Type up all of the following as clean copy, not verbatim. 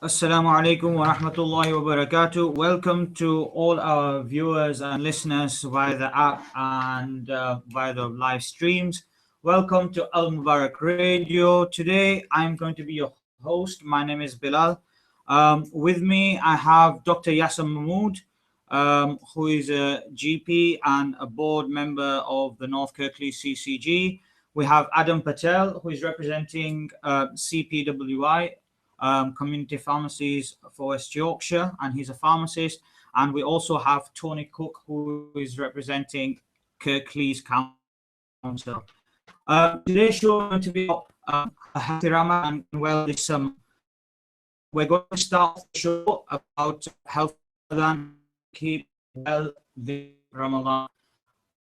Assalamu alaikum wa rahmatullahi wa barakatuh. Welcome to all our viewers and listeners via the app and via the live streams. Welcome to Al Mubarak Radio. Today I'm going to be your host. My name is Bilal. With me, I have Dr. Yasser Mahmood, who is a GP and a board member of the North Kirklees CCG. We have Adam Patel, who is representing CPWI, Community Pharmacies for West Yorkshire, and he's a pharmacist. And we also have Tony Cook, who is representing Kirklees Council. Today's show is going to be about a happy Ramadan and well this summer. We're going to start the show about health Ramadan, keep well this Ramadan.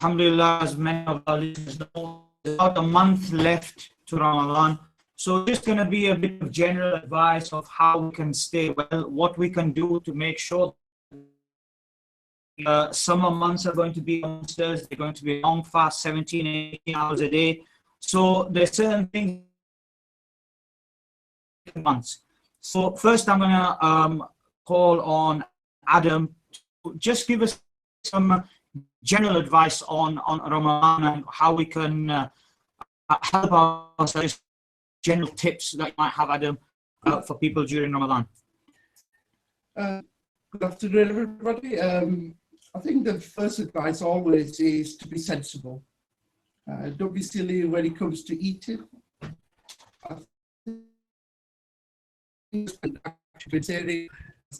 Alhamdulillah, as many of our listeners know, there's about a month left to Ramadan. So just going to be a bit of general advice of how we can stay well, what we can do to make sure summer months are going to be monsters. They're going to be long fast, 17, 18 hours a day. So there's certain things months. So first I'm going to call on Adam to just give us some general advice on Ramadan and how we can help ourselves. General tips that you might have, Adam, for people during Ramadan. Good afternoon, everybody. I think the first advice always is to be sensible. Don't be silly when it comes to eating.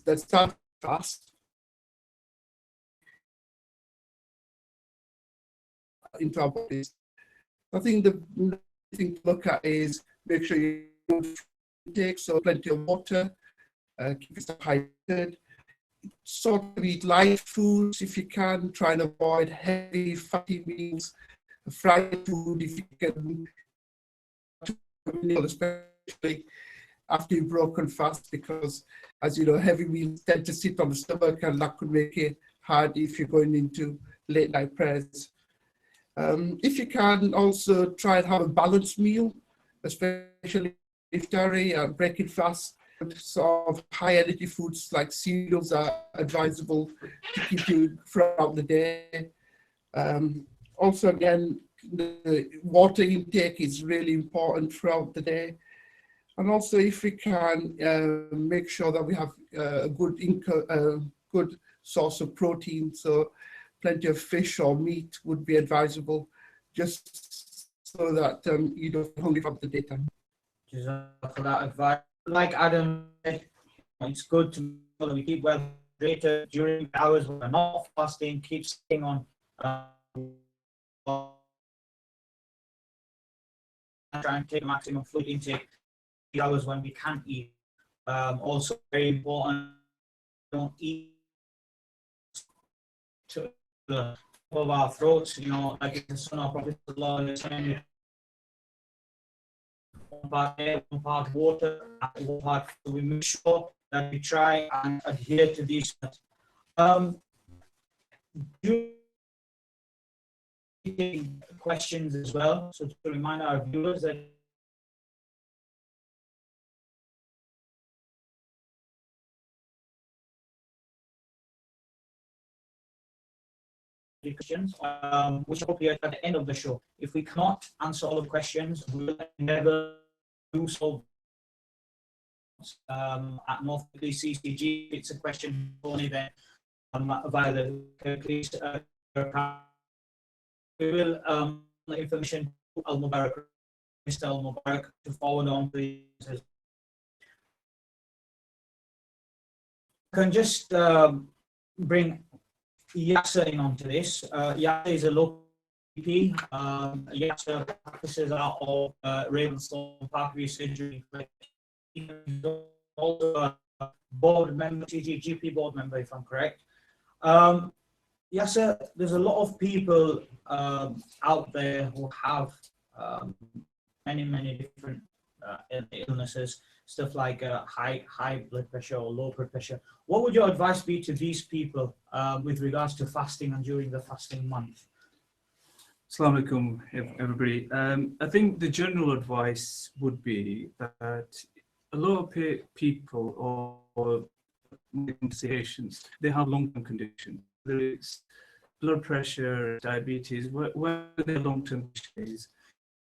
That start fast into our bodies. I think the thing to look at is make sure you take so plenty of water, keep yourself hydrated, sort of eat light foods if you can, try and avoid heavy fatty meals, fried food if you can, especially after you've broken fast, because as you know, heavy meals tend to sit on the stomach and that could make it hard if you're going into late night prayers. If you can, also try and have a balanced meal, especially iftari and breaking fast. Sort of high energy foods like cereals are advisable to keep you throughout the day. Also, again, the water intake is really important throughout the day. And also, if we can, make sure that we have a good source of protein. So plenty of fish or meat would be advisable, just so that you don't feel hungry from the daytime. Just for that advice, like Adam said, it's good to make sure that we keep well hydrated during the hours when we're not fasting, keep staying on try and take maximum fluid intake the hours when we can't eat. Also very important, don't eat to the top of our throats, you know, like the Sunnah Prophet ﷺ, one part air, one part water, and one part food. We make sure that we try and adhere to these. Do questions as well. So to remind our viewers that questions, which will be at the end of the show. If we cannot answer all the questions, we will never do so. At North Kirklees CCG, it's a question only then via the Kirklees account. We will the information to Al Mubarak, Mr. Al Mubarak, to forward on to the users. Can just bring Yasser in onto this. Yasser is a local GP. Yasser practices out of Ravensthorpe Parkview Surgery. He's also a board member, GP board member, if I'm correct. Yasser, there's a lot of people out there who have many different illnesses, stuff like high blood pressure or low blood pressure. What would your advice be to these people with regards to fasting and during the fasting month? Assalamu alaikum, everybody. I think the general advice would be that a lot lot of people or patients, they have long-term conditions, whether it's blood pressure, diabetes, where their long-term condition is.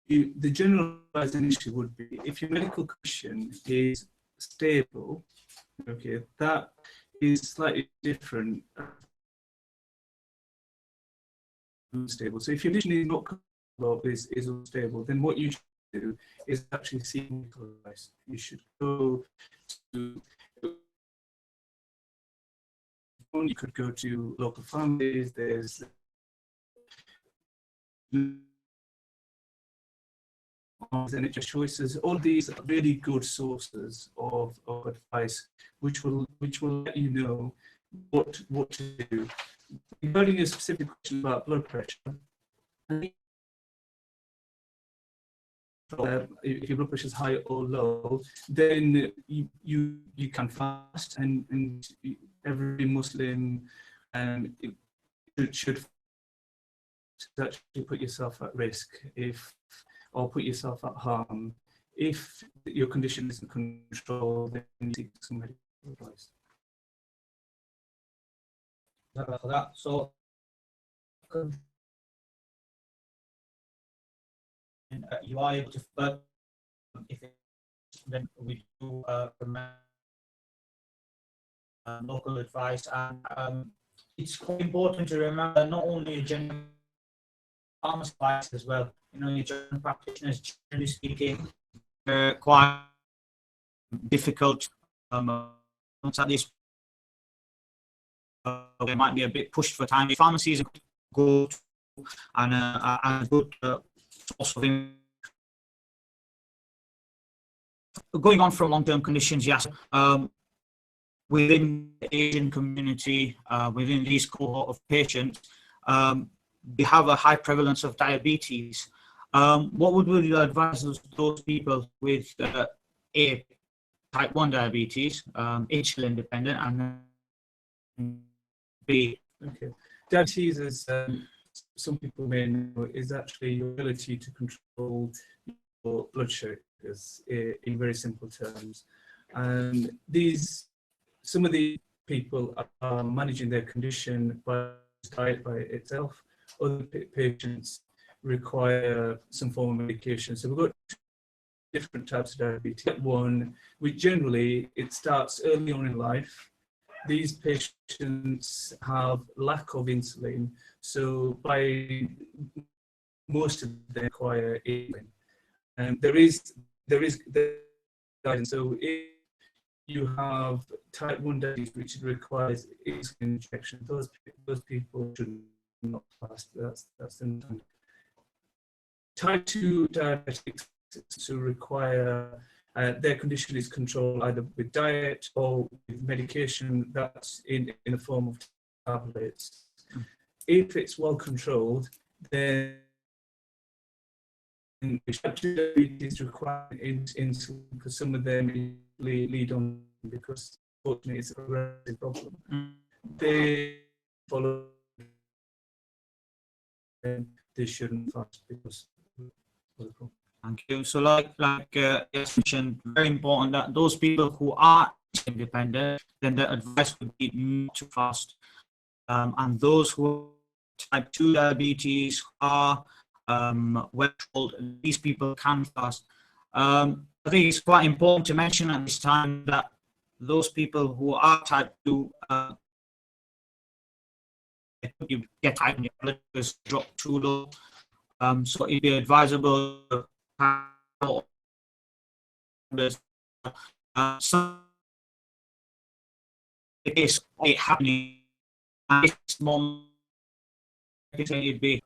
The generalizing issue would be if your medical condition is stable, okay, that is slightly different. Unstable. So if your condition is not well, is unstable, then what you should do is actually seek medical advice. You should go to, you could go to local pharmacies. There's NHS choices. All these are really good sources of advice, which will let you know what to do. Regarding a specific question about blood pressure, if your blood pressure is high or low, then you can fast, and every Muslim should actually put yourself at risk or put yourself at harm if your condition isn't controlled. Then you seek some medical advice. For that. So you are able to, but if then we do local advice, and it's quite important to remember not only general pharmacy advice as well. You know, your general practitioners, generally speaking, are quite difficult. At least they might be a bit pushed for time. Pharmacies go to and a good source of going on from long-term conditions. Yes, within the Asian community, within these cohort of patients, they have a high prevalence of diabetes. What would you advise those people with A, type 1 diabetes, insulin independent, and B? Okay. Diabetes, as some people may know, is actually your ability to control your blood sugars in very simple terms. And some of the people are managing their condition by diet by itself. Other patients require some form of medication. So we've got different types of diabetes. Type 1, which generally it starts early on in life. These patients have lack of insulin, so by most of them require insulin. There is guidance. So if you have type 1 diabetes which requires insulin injection, those people should not fast. That's the type 2 diabetics to require their condition is controlled either with diet or with medication that's in the form of tablets. If it's well controlled, then type 2 diabetes require insulin, because some of them lead on, because unfortunately it's a progressive problem. They follow, and they shouldn't fast because of the problem. Thank you. So like yes, mentioned, very important that those people who are independent, then the advice would be not to fast. And those who type 2 diabetes are well told, these people can fast. I think it's quite important to mention at this time that those people who are type 2, you get high and your blood sugars drop too low. So it'd be advisable to some case it happening at this moment, it'd be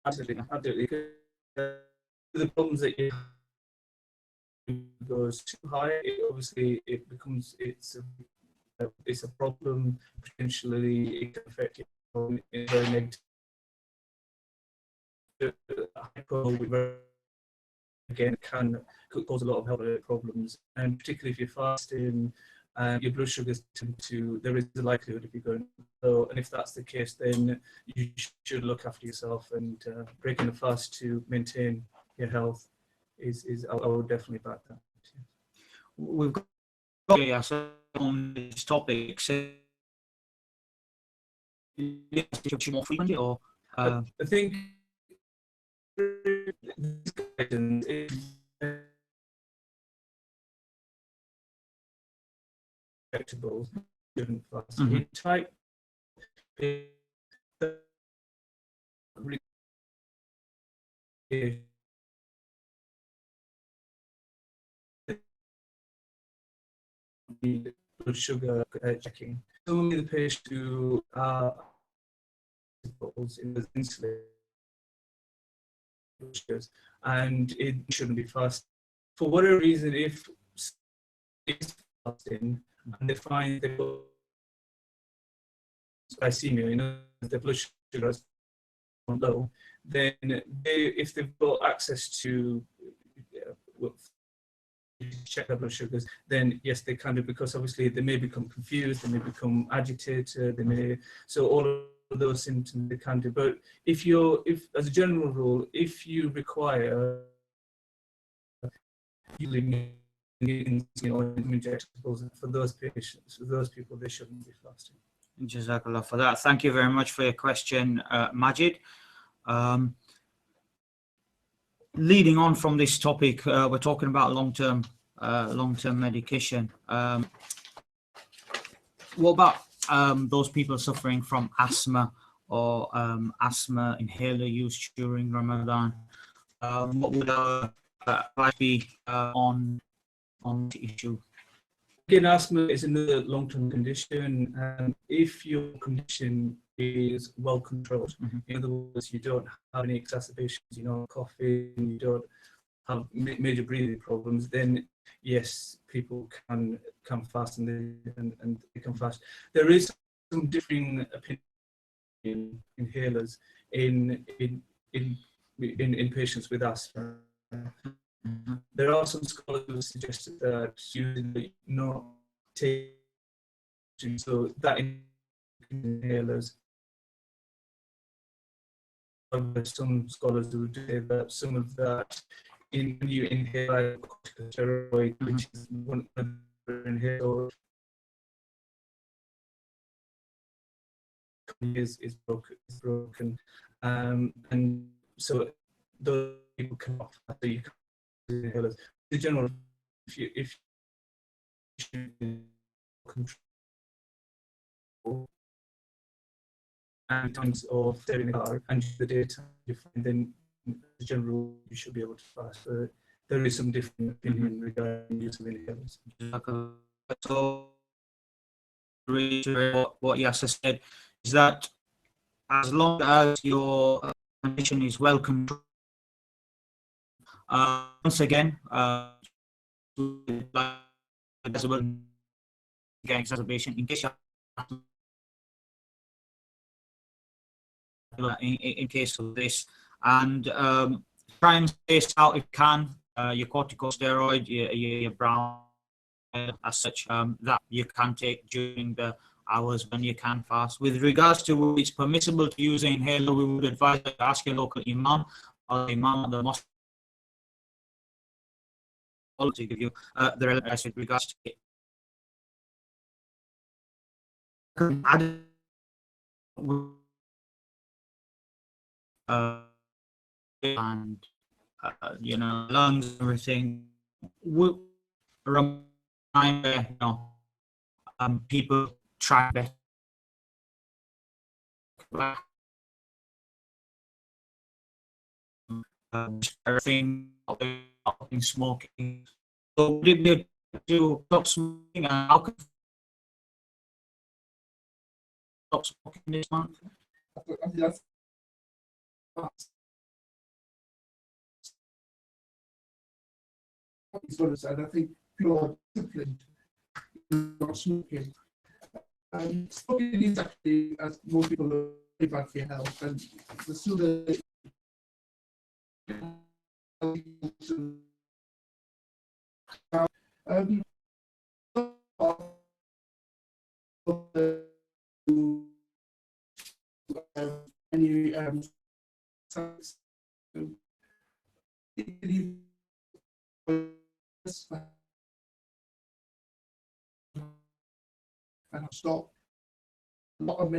Absolutely. The problems that you goes too high, it becomes it's a problem. Potentially, it can affect you in a very negative. Again, could cause a lot of health problems, and particularly if you're fasting, your blood sugars there is a likelihood of you going low, and if that's the case, then you should look after yourself and breaking a fast to maintain your health I would definitely back that. We've got on this topic. So, more frequently, or I think this guidance is injectables shouldn't fast. In type blood sugar checking. Some of the patients who are in the insulin sugars, and it shouldn't be fast. For whatever reason, if it's fasting and they find they've got glycemia, you know, their blood sugar is low, then if they've got access to check their blood sugars, then yes, they can do, because obviously they may become confused, they may become agitated, so all of those symptoms they can do. But if as a general rule, if you require using injectables for those patients, for those people, they shouldn't be fasting. Jazakallah for that. Thank you very much for your question, Majid. Leading on from this topic, we're talking about long-term medication. What about those people suffering from asthma or asthma inhaler use during Ramadan? What would our advice be on the issue? Again, asthma is another long-term condition, and if your condition is well controlled, in other words, you don't have any exacerbations, you're not coughing, you don't have major breathing problems, then yes, people can fast and they can fast. There is some differing opinion inhalers in patients with asthma. There are some scholars who have suggested that using not taking, so that inhalers. Some scholars would say that some of that, when you inhale corticosteroid, which is one of the inhalers, is broken, and so those people cannot fast. So you can inhalers. In general, if you control and times of staying in the car and the daytime, then in general you should be able to fast. There is some different opinion regarding use of inhalers. So, what Yasser said is that as long as your condition is well controlled, once again, exacerbation in case you in case of this, and try and space out if you can your corticosteroid, your brown as such, that you can take during the hours when you can fast. With regards to it's permissible to use an inhaler, we would advise you to ask your local imam or the imam of the mosque to give you the relevant advice with regards to it. And you know, lungs and everything. We remind people try better. Everything, smoking. So would it be to stop smoking and alcohol? Stop smoking this month? And I think people are disciplined not smoking. Smoking is actually, as most people know, very bad for your health, and the sooner any stop. A lot of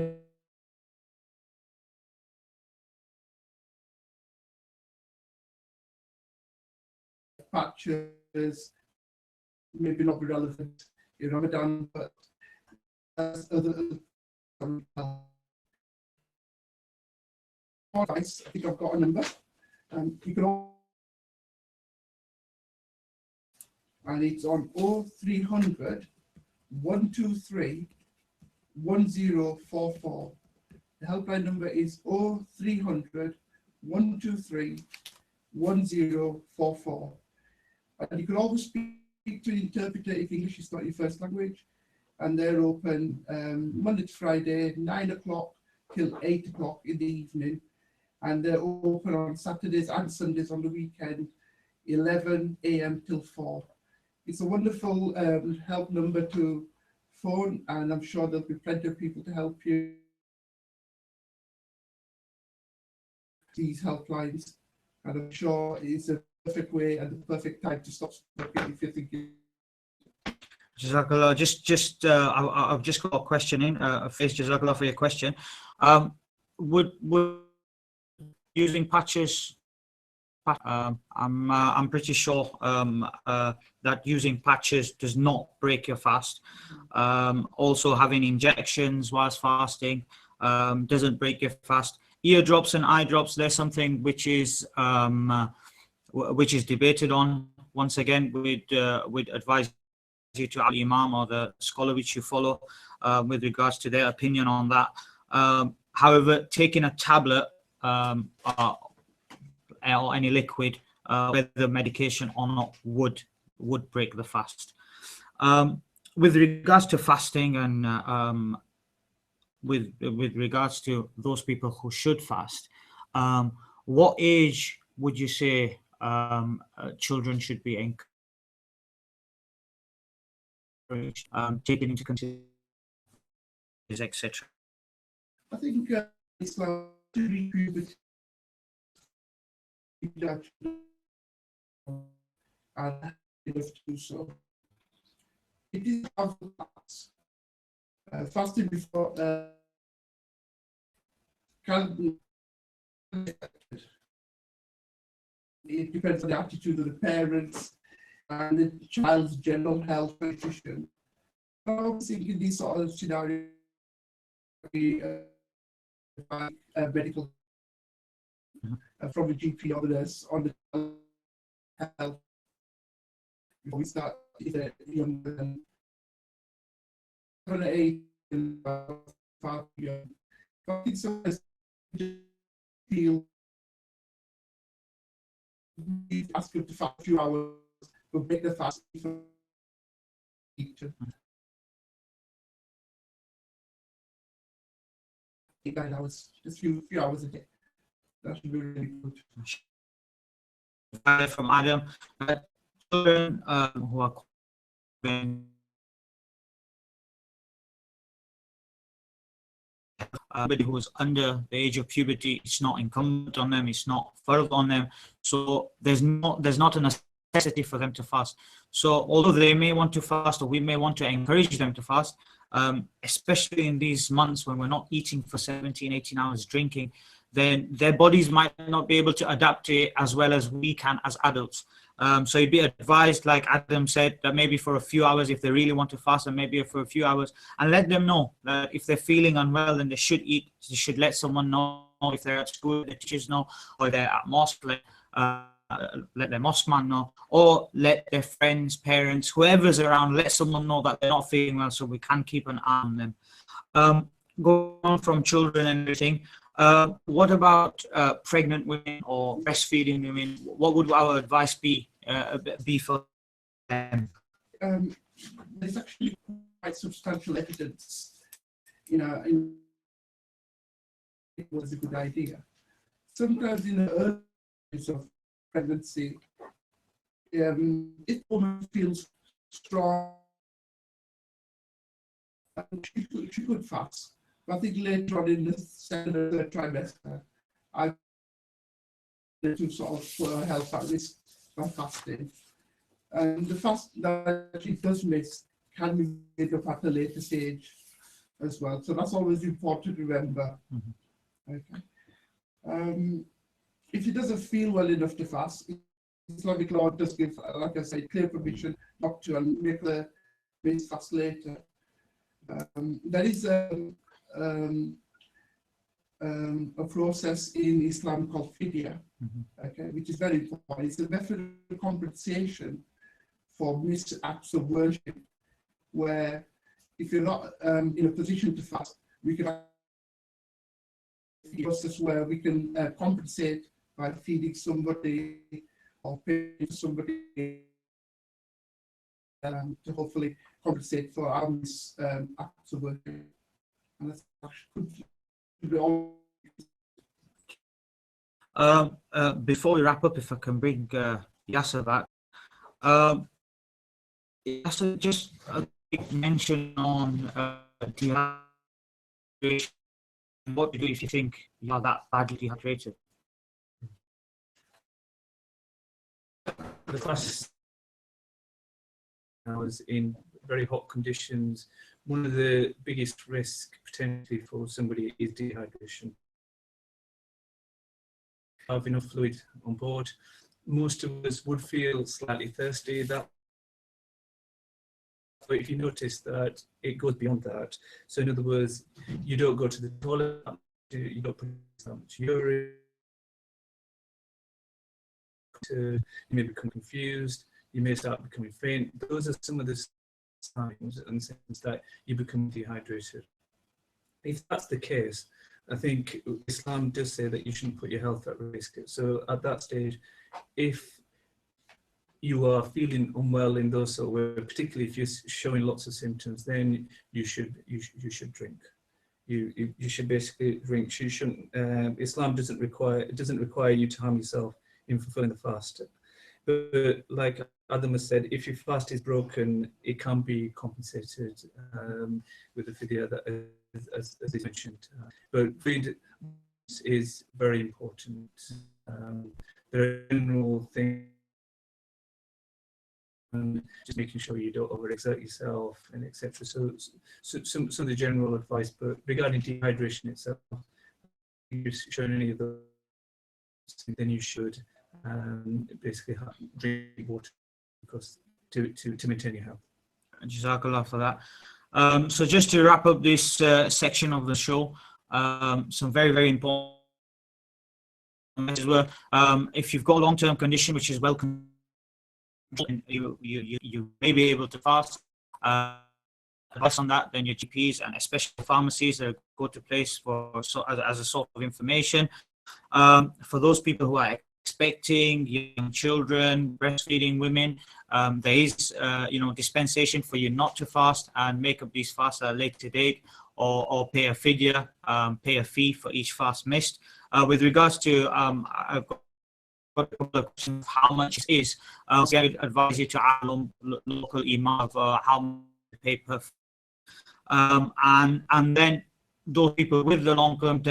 patches maybe not be relevant in Ramadan, but as other advice, I think I've got a number. You can all, and it's on 0300 123 1044. The helpline number is 0300 123 1044. And you can always speak to an interpreter if English is not your first language. And they're open Monday to Friday, 9 o'clock till 8 o'clock in the evening. And they're open on Saturdays and Sundays on the weekend, 11 a.m. till 4. It's a wonderful help number to phone, and I'm sure there'll be plenty of people to help you. These helplines, and I'm sure it's a perfect way and the perfect time to stop smoking if you're thinking. Jazakallah. I've just got a question in. Faiz, Jazakallah for your question. Would using patches? I'm pretty sure that using patches does not break your fast. Also, having injections whilst fasting doesn't break your fast. Eardrops and eye drops, there's something which is debated on. Once again, we'd advise you to the Imam or the scholar which you follow with regards to their opinion on that. However, taking a tablet or any liquid, whether medication or not, would break the fast. With regards to fasting and with regards to those people who should fast, what age would you say children should be encouraged, taken into consideration, etc.? I think it's like to puberty and enough to do so. It is powerful fast. Fasting before can be affected. It depends on the attitude of the parents and the child's general health nutrition. I was thinking these sort of scenarios medical from the GP or the nurse on the health before we start either younger than 7 or 8 and 5 young. But it's always feel we ask them to fast a few hours, but make the fast for 8-9 hours, just few hours a day. That should be really good. From Adam, children who are somebody who is under the age of puberty, it's not incumbent on them, it's not further on them, so there's not a necessity for them to fast. So although they may want to fast, or we may want to encourage them to fast, especially in these months when we're not eating for 17-18 hours, drinking, then their bodies might not be able to adapt to it as well as we can as adults. So you'd be advised, like Adam said, that maybe for a few hours, if they really want to fast, and maybe for a few hours, and let them know that if they're feeling unwell, then they should eat. They should let someone know. If they're at school, the teachers know, or they're at mosque, let their mosque man know, or let their friends, parents, whoever's around, let someone know that they're not feeling well, so we can keep an eye on them. Go on from children and everything. What about pregnant women or breastfeeding women? What would our advice be for them? There's actually quite substantial evidence, it was a good idea. Sometimes in the early days of pregnancy, if a woman feels strong, she could fast. I think later on in the second or third trimester, I to sort of put her health at risk by fasting. And the fast that she does miss can be made up at a later stage. as well. So that's always important to remember. Mhm. Okay. If he doesn't feel well enough to fast, Islamic law does give, like I said, clear permission not to and make the base fast later. There is a process in Islam called fidya, okay, which is very important. It's a method of compensation for missed acts of worship, where if you're not in a position to fast, we can have a process where we can compensate by feeding somebody or paying somebody to hopefully compensate for our missed acts of worship. And that's could be all. Before we wrap up, if I can bring Yasser back. Yasser, just a quick mention on dehydration. What to do if you think you are that badly dehydrated? The fast hours in very hot conditions, one of the biggest risks potentially for somebody is dehydration. Have enough fluid on board. Most of us would feel slightly thirsty. But if you notice that it goes beyond that, so in other words, you don't go to the toilet, you don't produce that much urine, you may become confused, you may start becoming faint. Those are some of the signs and symptoms that you become dehydrated. If that's the case, I think Islam does say that you shouldn't put your health at risk. So at that stage, if you are feeling unwell in those sort of ways, particularly if you're showing lots of symptoms, then you should drink. You should basically drink. You shouldn't. Islam doesn't require you to harm yourself in fulfilling the fast. But like Adam has said, if your fast is broken, it can be compensated with the fidya that, as he mentioned. But food is very important. There are general things, just making sure you don't overexert yourself and etc. So some of the general advice, but regarding dehydration itself, if you're showing any of those, then you should basically drink water, because to maintain your health. Jazakallah for that. So just to wrap up this section of the show, some very important messages were, if you've got a long-term condition which is well controlled, you may be able to fast. Advice on that, then your GPs and especially pharmacies are a go-to place for as a sort of information. For those people who are expecting, young children, breastfeeding women, there is dispensation for you not to fast and make up these fasts at a later date, or pay a fidya, pay a fee for each fast missed. With regards to I've got a couple of questions of how much it is. I would advise you to ask local imam of how much to pay per and then those people with the long-term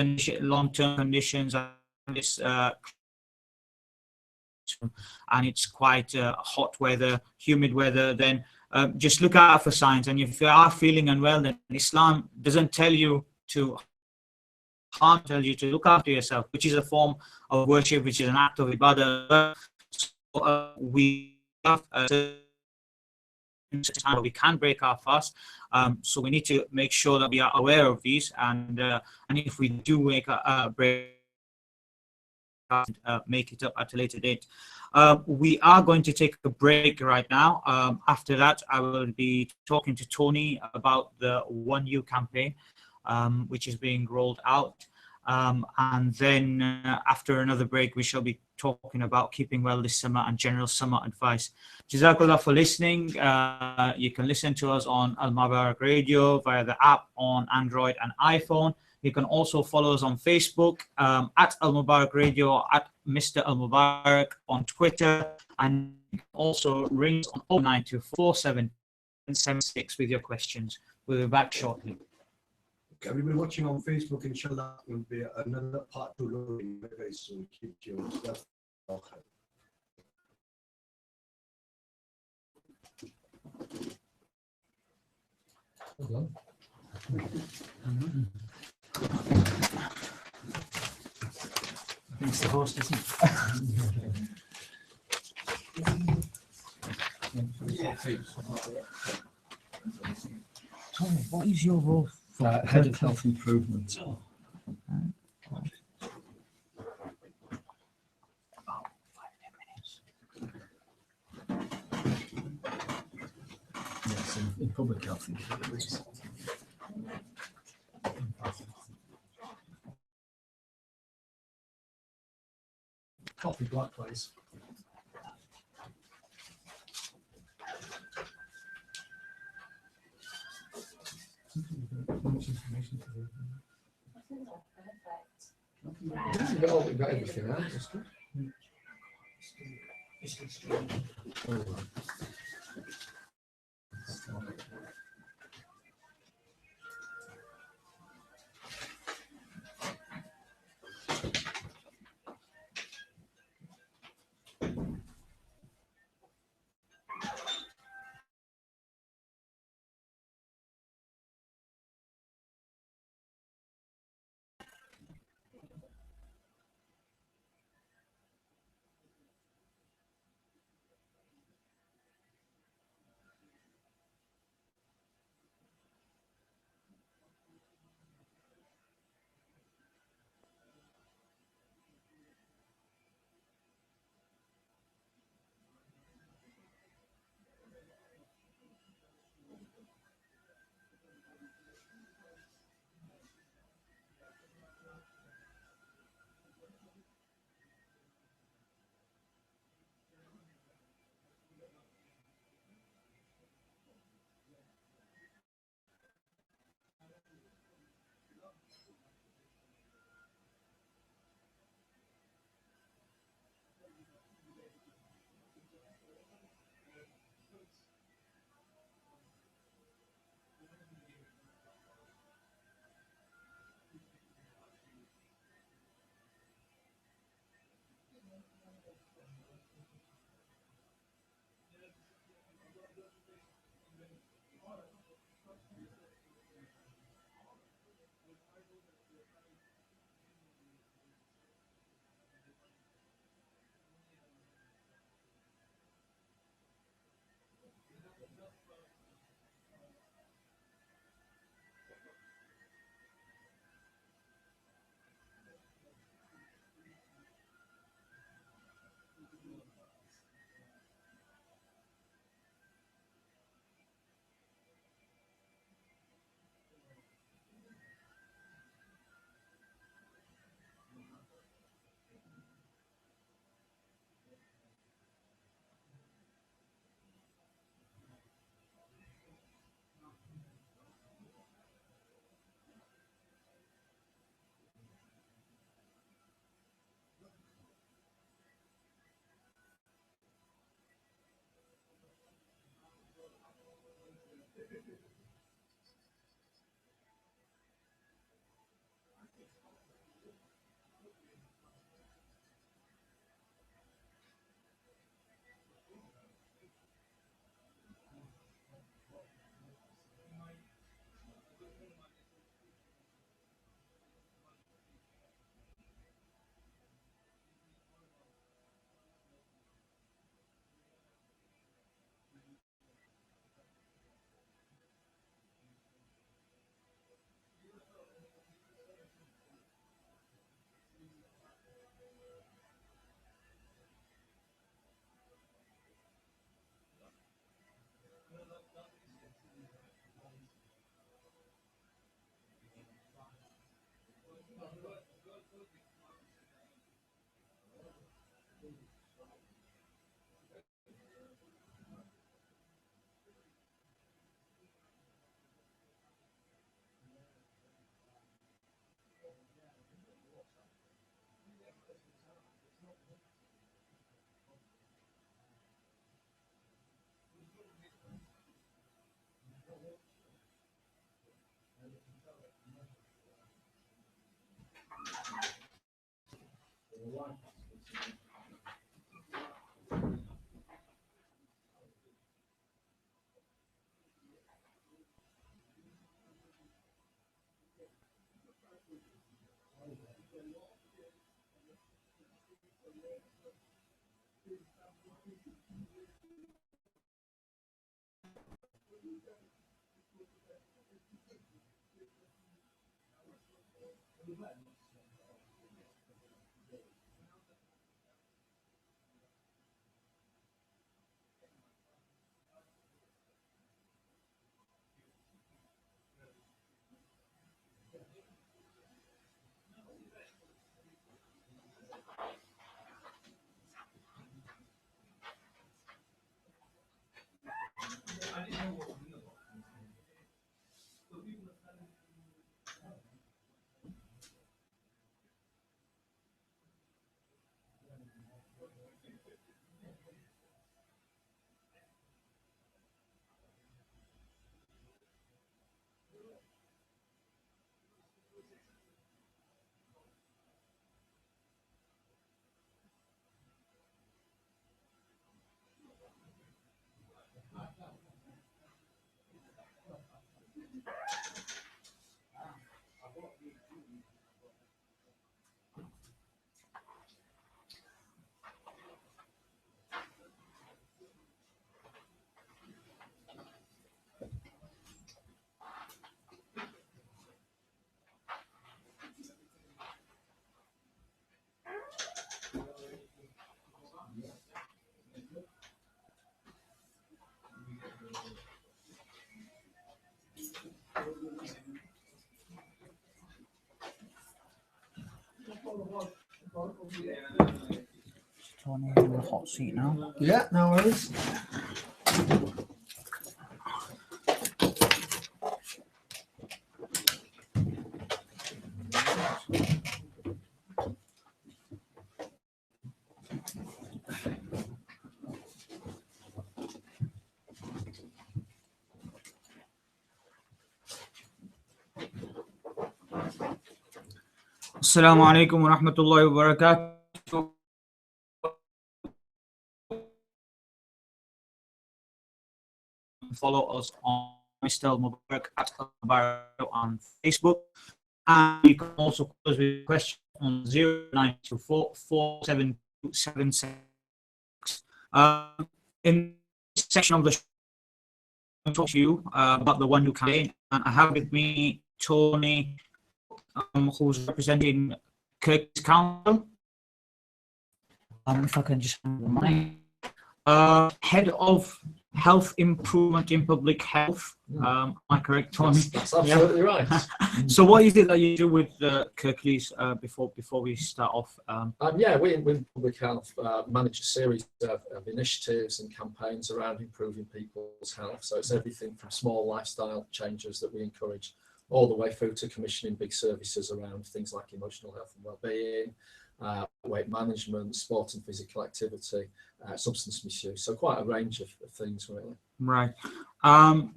conditions, and it's quite hot weather, humid weather, then just look out for signs. And if you are feeling unwell, then Islam doesn't tell you to harm, tell you to look after yourself, which is a form of worship, which is an act of ibadah. So we have we can break our fast, so we need to make sure that we are aware of these, and if we do make a break, make it up at a later date. We are going to take a break right now. After that, I will be talking to Tony about the 1U campaign, which is being rolled out. And then after another break, we shall be talking about keeping well this summer and general summer advice. Jazakallah for listening. You can listen to us on Al Mubarak Radio via the app on Android and iPhone. You can also follow us on Facebook at Al Mubarak Radio, at Mr. Al Mubarak on Twitter, and also ring us on 0924 776 with your questions. We'll be back shortly. Okay, everybody watching on Facebook, inshallah, will be another part 2 loading very soon. Keep tuned. Okay. Hold on. I think it's the host, isn't it? Tommy, what is your role for head of health improvement? Yes, in public health. Coffee black place. We've got everything right, that's good. Tony in the hot seat now. Yeah, no worries. Assalamu alaikum wa rahmatullahi wa barakatuh. Follow us on Mr. Mubarak at Mubarak on Facebook. And you can also call us with questions on 0924 472 in this section of the show, I'll talk to you about the One You campaign. And I have with me Tony, who's representing Kirk's Council. If I can just have the mic. Head of Health Improvement in Public Health. Am I correct, Tony? That's absolutely right. So what is it that you do with Kirklees before we start off? Yeah, we in Public Health manage a series of initiatives and campaigns around improving people's health. So it's everything from small lifestyle changes that we encourage all the way through to commissioning big services around things like emotional health and well-being, weight management, sport and physical activity, substance misuse. So quite a range of things, really. Right.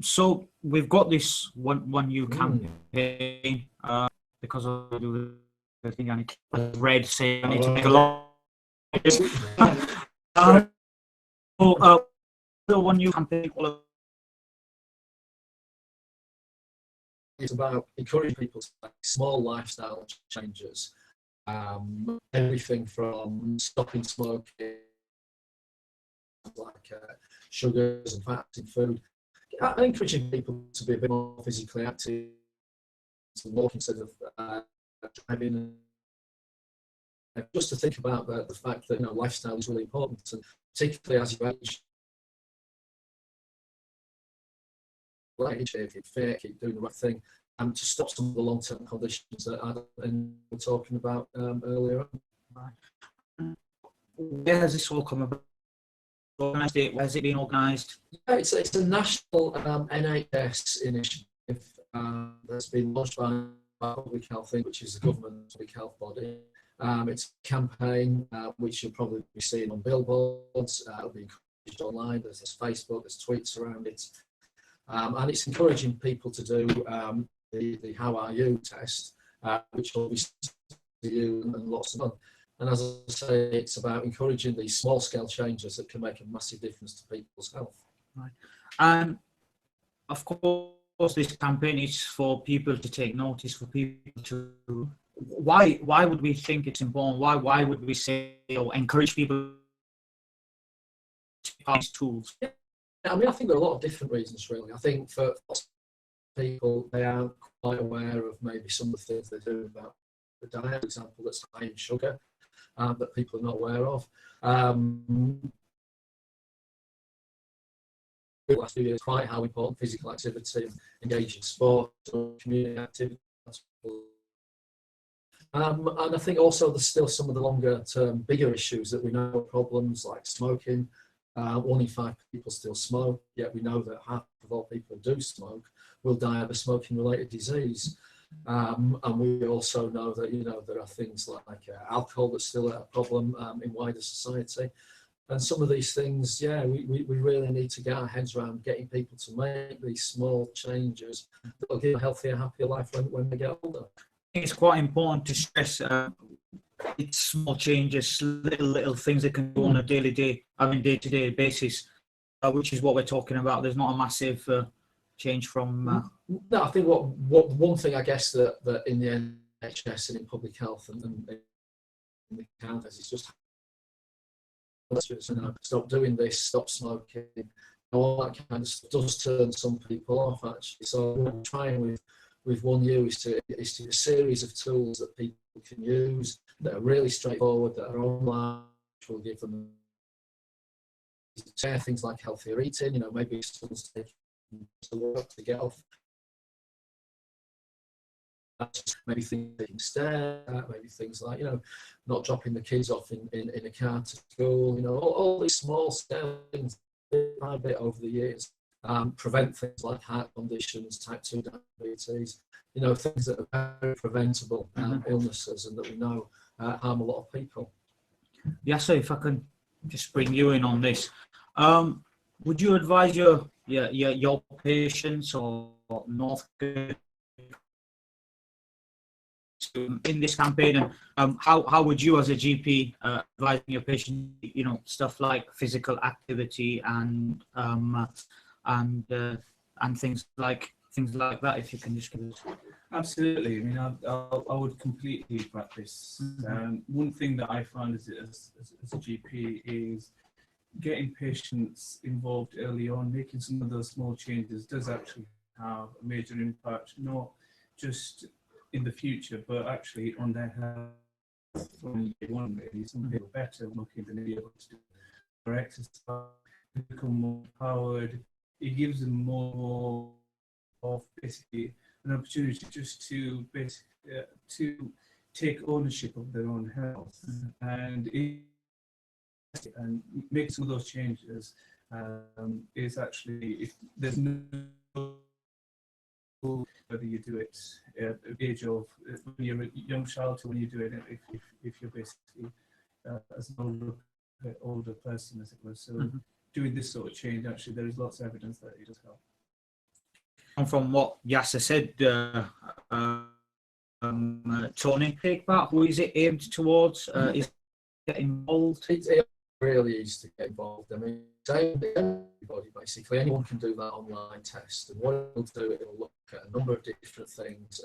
So we've got this one You campaign because of the thing I need to read say I need to make a lot. The One You campaign. It's about encouraging people to make small lifestyle changes. Everything from stopping smoking, like sugars and fats in food, encouraging people to be a bit more physically active, to walk instead of driving, just to think about the fact that lifestyle is really important, and particularly as you age, if you're fit, keep doing the right thing, and to stop some of the long-term conditions that Adam and we were talking about earlier on. Right. Where has this all come about? Where has it been organised? Yeah, it's a national NHS initiative that's been launched by Public Health, which is the government public health body. It's a campaign which you'll probably be seeing on billboards. It'll be encouraged online. There's Facebook, there's tweets around it, and it's encouraging people to do the How Are You test, which will be to you and lots of fun. And as I say, it's about encouraging these small-scale changes that can make a massive difference to people's health. Right. And of course, this campaign is for people to take notice, for people to why would we think it's important? Why would we say or encourage people to use these tools? I mean, I think there are a lot of different reasons, really. I think for people, they aren't quite aware of maybe some of the things they do about the diet, for example, that's high in sugar, that people are not aware of. Last few years, quite how important physical activity, engaging sport, community activity. And I think also there's still some of the longer term bigger issues that we know are problems like smoking. 1 in 5 people still smoke, yet we know that half of all people who do smoke will die of a smoking related disease. And we also know that, you know, there are things like alcohol that's still a problem in wider society. And some of these things, yeah, we really need to get our heads around getting people to make these small changes that will give a healthier, happier life when they get older. It's quite important to stress it's small changes, little things that can do on a day-to-day basis, which is what we're talking about. There's not a massive change from. No, I think what one thing I guess that in the NHS and in public health and in the counters is just stop doing this, stop smoking, all that kind of stuff does turn some people off actually. So what we're trying with 1U is to a series of tools that people can use that are really straightforward, that are online, which will give them things like healthier eating, you know, maybe someone's taking to work to get off. Maybe things taking stairs, maybe things like, you know, not dropping the kids off in a car to school, you know, all these small things bit by bit over the years prevent things like heart conditions, type 2 diabetes, you know, things that are very preventable illnesses and that we know harm a lot of people. Yeah, so if I can just bring you in on this, would you advise your patients or North in this campaign, and how would you as a GP advise your patient, you know, stuff like physical activity and things like that, if you can just give us. Absolutely. I mean, I would completely back this. One thing that I found as a GP is getting patients involved early on, making some of those small changes does actually have a major impact, not just in the future, but actually on their health from day one, really. Some people better looking than be able to do more exercise, become more empowered. It gives them more of basically an opportunity just to to take ownership of their own health and make some of those changes. Is actually, if there's no, whether you do it at the age of when you're a young child to when you do it if you're basically as an older person, as it were. So doing this sort of change, actually, there is lots of evidence that it does help. And from what Yasser said, Tony, take part. Who is it aimed towards? Is get involved? It's really easy to get involved. I mean, everybody basically, anyone can do that online test. And what it'll do, it'll look at a number of different things,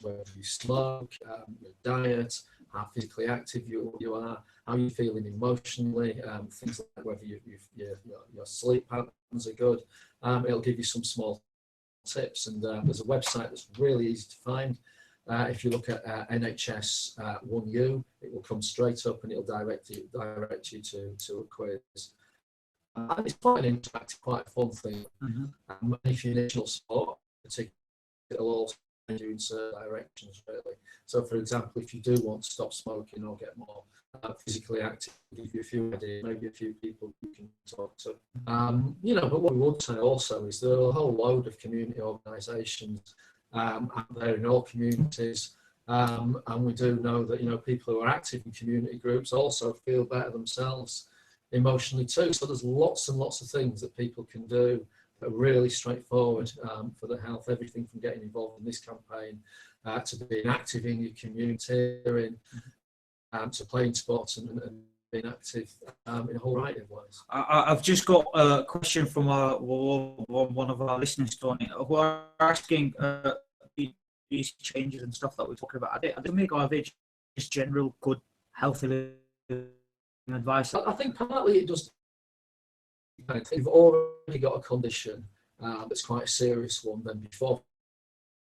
whether you smoke, your diet, how physically active you are, how you're feeling emotionally, things like whether your sleep patterns are good. It'll give you some small tips, and there's a website that's really easy to find. If you look at NHS 1U, it will come straight up and it'll direct you to a quiz. And it's quite an interactive, quite a fun thing. If you need initial support, particularly, it'll also send you in certain directions, really. So, for example, if you do want to stop smoking or get more physically active, give you a few ideas, maybe a few people you can talk to. You know, but what we would say also is there are a whole load of community organisations out there in all communities, and we do know that, you know, people who are active in community groups also feel better themselves emotionally too. So there's lots and lots of things that people can do that are really straightforward for their health. Everything from getting involved in this campaign to being active in your community, to playing sports and being active in a whole variety of ways. I've just got a question from one of our listeners, Tony, who are asking, these changes and stuff that we're talking about, are they make, or are they just general good healthy living advice? I think partly it does. If you've already got a condition that's quite a serious one, then before,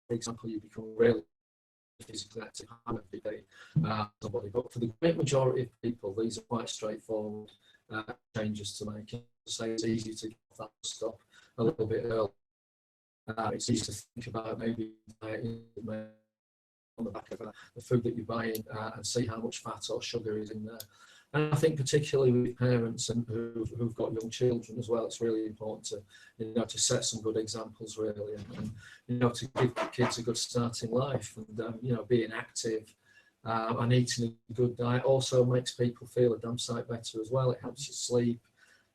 for example, you become really physically active every day, somebody. But for the great majority of people, these are quite straightforward changes to make. Say it's easy to get that stop a little bit early. It's easy to think about maybe on the back of the food that you're buying and see how much fat or sugar is in there. And I think particularly with parents and who've got young children as well, it's really important to to set some good examples really, and to give kids a good start in life, and being active and eating a good diet also makes people feel a damn sight better as well. It helps you sleep,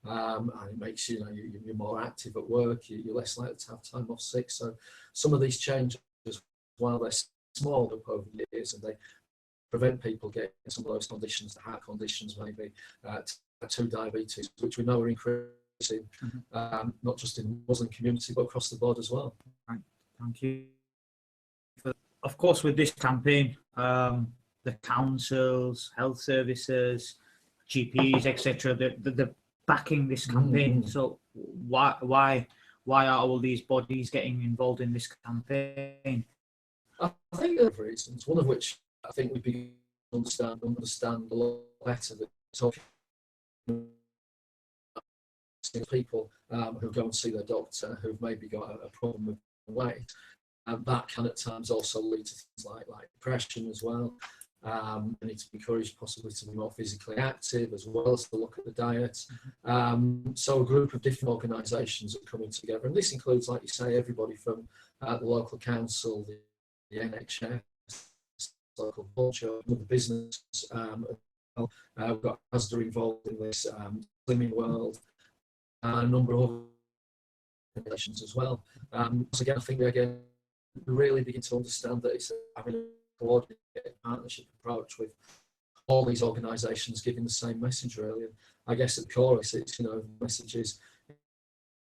and it makes you're more active at work. You're less likely to have time off sick. So some of these changes, while they're small up over the years, and they prevent people getting some of those conditions, the heart conditions maybe, type 2 diabetes, which we know are increasing, not just in the Muslim community, but across the board as well. Right. Thank you. Of course, with this campaign, the councils, health services, GPs, etc., they're backing this campaign. So why are all these bodies getting involved in this campaign? I think there are reasons, one of which I think we begin to understand a lot better that talking to people who go and see their doctor who've maybe got a problem with weight, and that can at times also lead to things like depression as well. They need to be encouraged possibly to be more physically active as well as to look at the diet. So a group of different organisations are coming together, and this includes, like you say, everybody from the local council, the NHS, local culture, the business. We've got ASDA involved in this, Slimming World, and a number of organisations as well. So again, I think we really begin to understand that it's having a coordinated partnership approach with all these organisations giving the same message really. And I guess at the core it's the message is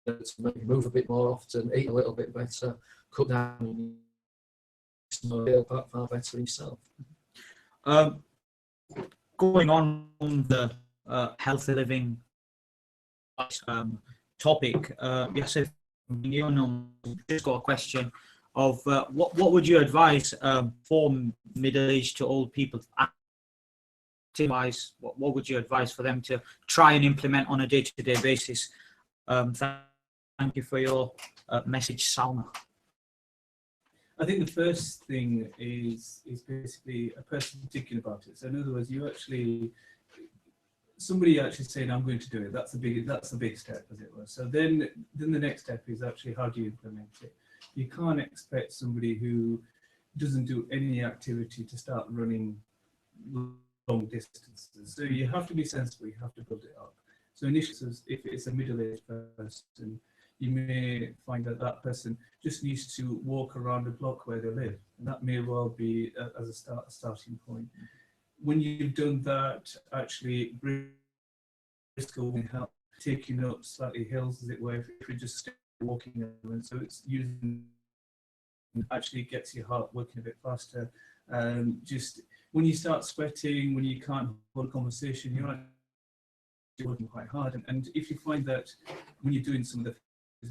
to maybe move a bit more often, eat a little bit better, cut down, feel far better yourself. Going on the healthy living topic, Yasif, just got a question of what would you advise for middle-aged to old people? What would you advise for them to try and implement on a day-to-day basis? Thank you for your message, Salma. I think the first thing is basically a person thinking about it. So in other words, somebody actually saying, I'm going to do it. That's the big step, as it were. So then the next step is actually how do you implement it? You can't expect somebody who doesn't do any activity to start running long distances. So you have to be sensible, you have to build it up. So initially, if it's a middle-aged person, you may find that person just needs to walk around the block where they live. And that may well be as a starting point. When you've done that, actually, brisk walking help, taking up slightly hills, as it were, if you're just walking. And so it's using, actually gets your heart working a bit faster. Just when you start sweating, when you can't hold a conversation, you're actually working quite hard. And if you find that when you're doing some of the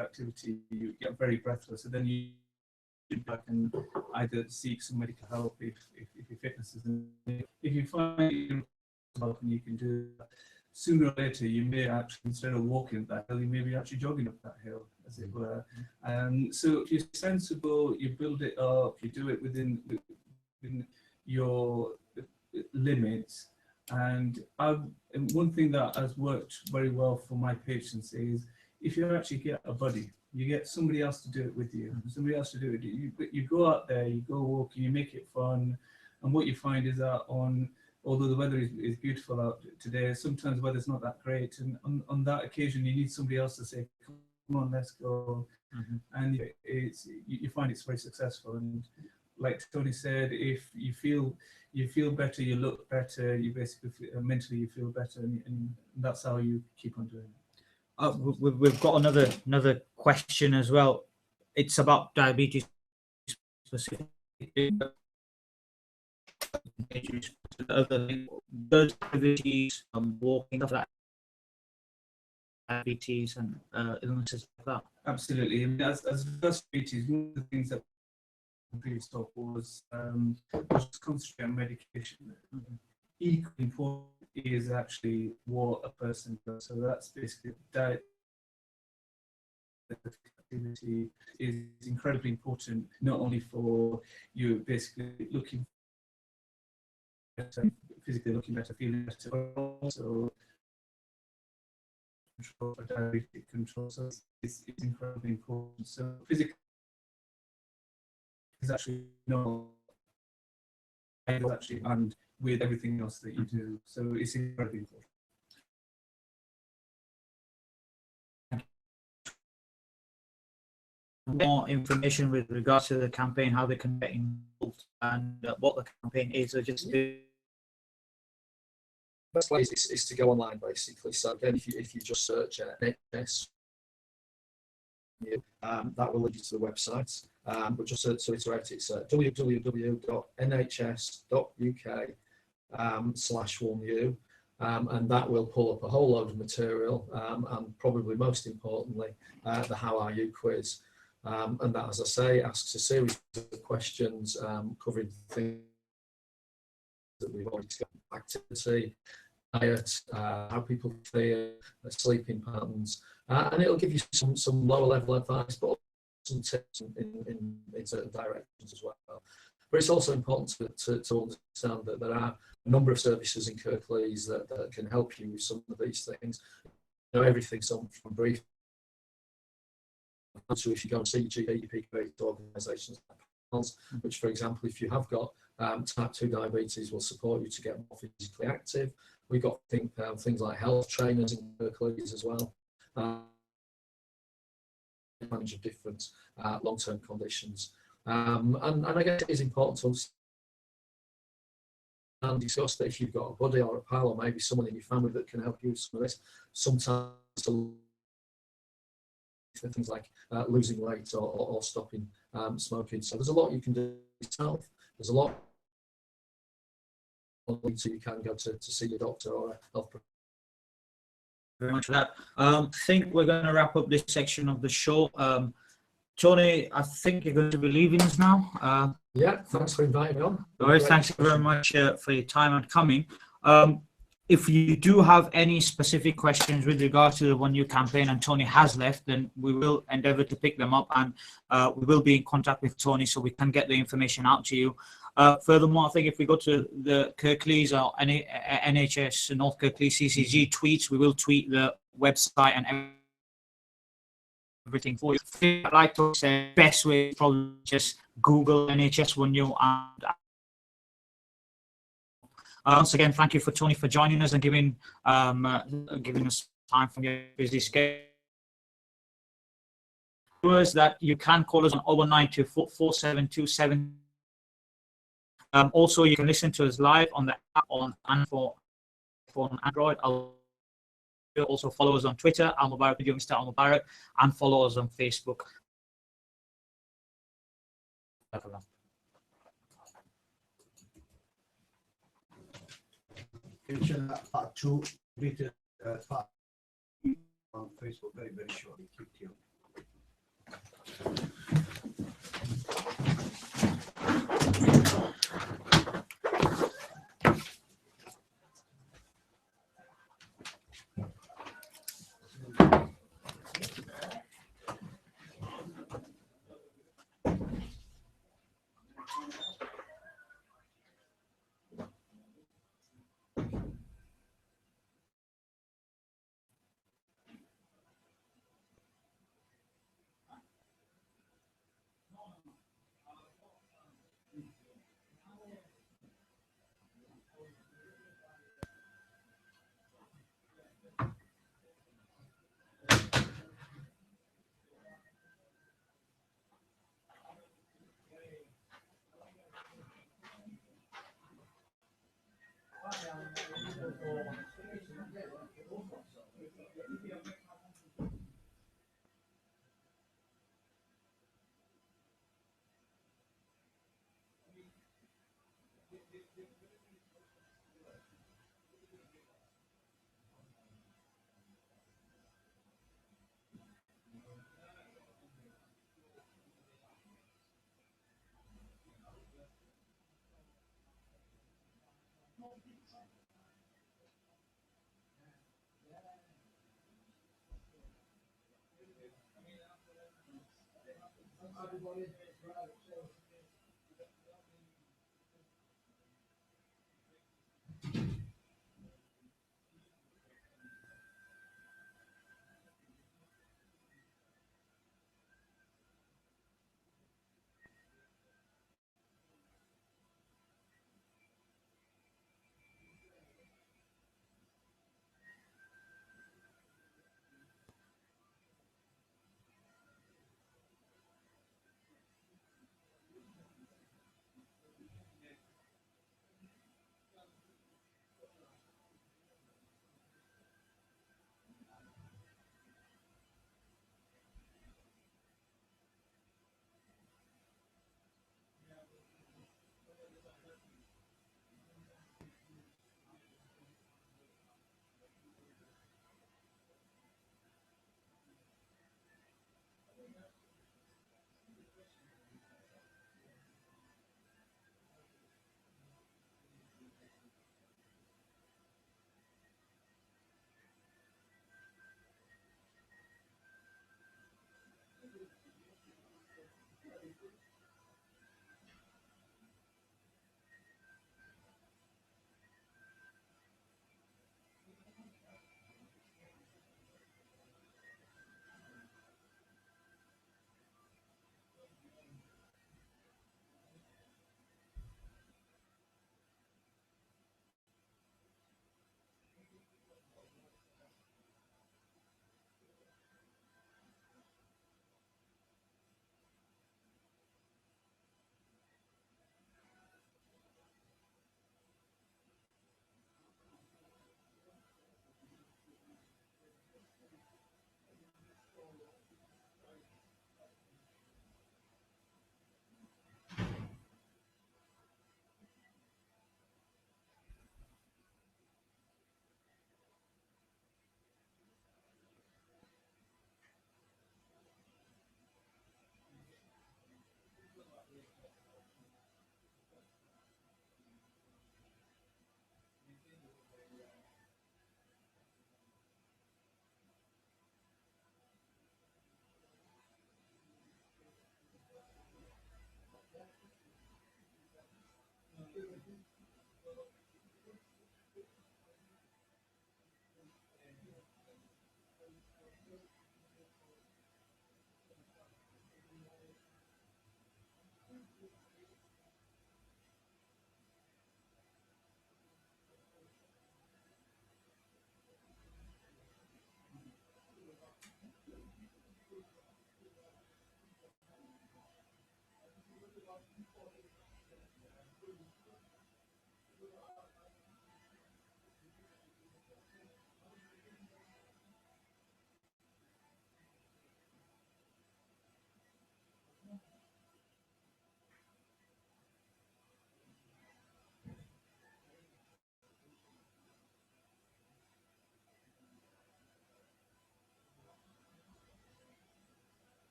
activity, you get very breathless, and then you back and either seek some medical help if your fitness isn't. If you find help and you can do that, sooner or later you may actually, instead of walking up that hill, you may be actually jogging up that hill, as it were. So if you're sensible, you build it up, you do it within your limits. And one thing that has worked very well for my patients is if you actually get a buddy, you get somebody else to do it with you. Somebody else to do it with you. You go out there, you go walking, you make it fun. And what you find is that although the weather is beautiful out today, sometimes the weather's not that great. And on that occasion, you need somebody else to say, come on, let's go. And you find it's very successful. And like Tony said, if you feel better, you look better, you basically mentally you feel better, and that's how you keep on doing it. We've got another question as well. It's about diabetes specifically. other those activities, walking, stuff like diabetes and illnesses like that. Absolutely. I mean, as regards to diabetes, one of the things that the previous talk was concentrate on medication. Equally important is actually what a person does. So that's basically diet. Activity is incredibly important, not only for you basically looking better, physically looking better, feeling better, but also control for diabetic control. So it's incredibly important. So physical is actually not actually and with everything else that you do. So it's incredibly important. More information with regards to the campaign, how they can get involved, and what the campaign is, or just Best place is to go online, basically. So again, if you just search NHS, that will lead you to the website. But just to iterate, it's www.nhs.uk/1U, and that will pull up a whole load of material, and probably most importantly, the How Are You quiz. And that, as I say, asks a series of questions covering things that we've already discussed: activity, diet, how people feel, sleeping patterns, and it'll give you some lower level advice, but some tips in certain directions as well. But it's also important to understand that there are a number of services in Kirklees that can help you with some of these things. You know, everything from brief. So if you go and see GP-based organisations like panels, which, for example, if you have got type 2 diabetes, will support you to get more physically active. We've got things like health trainers in Kirklees as well. Manage of different long-term conditions. And I guess it is important to understand and discuss that if you've got a buddy or a pal or maybe someone in your family that can help you with some of this, sometimes things like losing weight or stopping smoking. So there's a lot you can do yourself. There's a lot so you can go to see your doctor or a health professional. Very much for that. I think we're going to wrap up this section of the show. Tony, I think you're going to be leaving us now. Yeah, thanks for inviting me on. Thanks very much for your time and coming. If you do have any specific questions with regards to the One You campaign and Tony has left, then we will endeavour to pick them up, and we will be in contact with Tony so we can get the information out to you. Furthermore, I think if we go to the Kirklees or NHS North Kirklees CCG tweets, we will tweet the website and everything for you. I'd like to say the best way is probably just Google NHS One You. And once again, thank you for Tony for joining us and giving us time from your busy schedule. That you can call us on 01924 4727. Also, you can listen to us live on the app on Android. I'll also follow us on Twitter, Mubarak Video Mr. Mubarak, and follow us on Facebook. Part 2 part on Facebook very, very shortly. Keep tuned.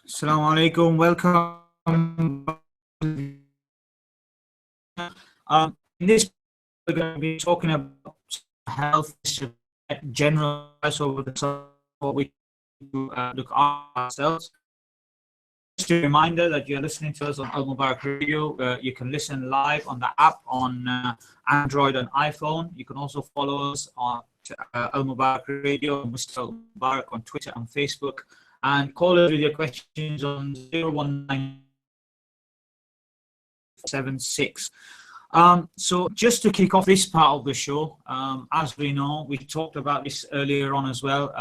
Assalamu alaikum. Welcome. In this, we're going to be talking about health, general over the summer, what we do look after ourselves. Just a reminder that you're listening to us on Al Mubarak Radio. You can listen live on the app on Android and iPhone. You can also follow us on Al Mubarak Radio, Mr. Al Mubarak on Twitter and Facebook, and call us with your questions on 01976. So just to kick off this part of the show, as we know, we talked about this earlier on as well.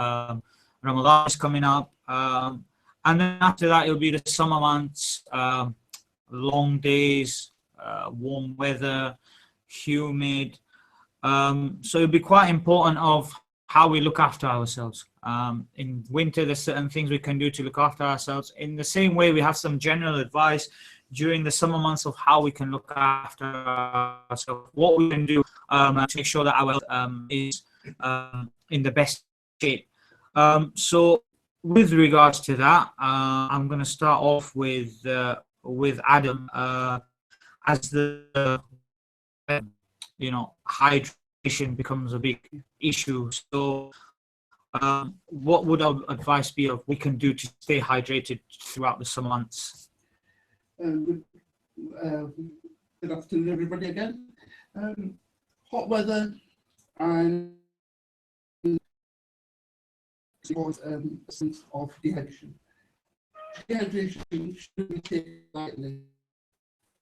Ramadan is coming up, and then after that it'll be the summer months, long days, warm weather, humid. So it'll be quite important of how we look after ourselves. In winter, there's certain things we can do to look after ourselves. In the same way, we have some general advice during the summer months of how we can look after ourselves, what we can do to make sure that our health is in the best shape. So with regards to that, I'm going to start off with Adam, as the hydration becomes a big issue. So what would our advice be of we can do to stay hydrated throughout the summer months? Good afternoon, everybody, again. Hot weather and sense of dehydration. Dehydration should be taken lightly.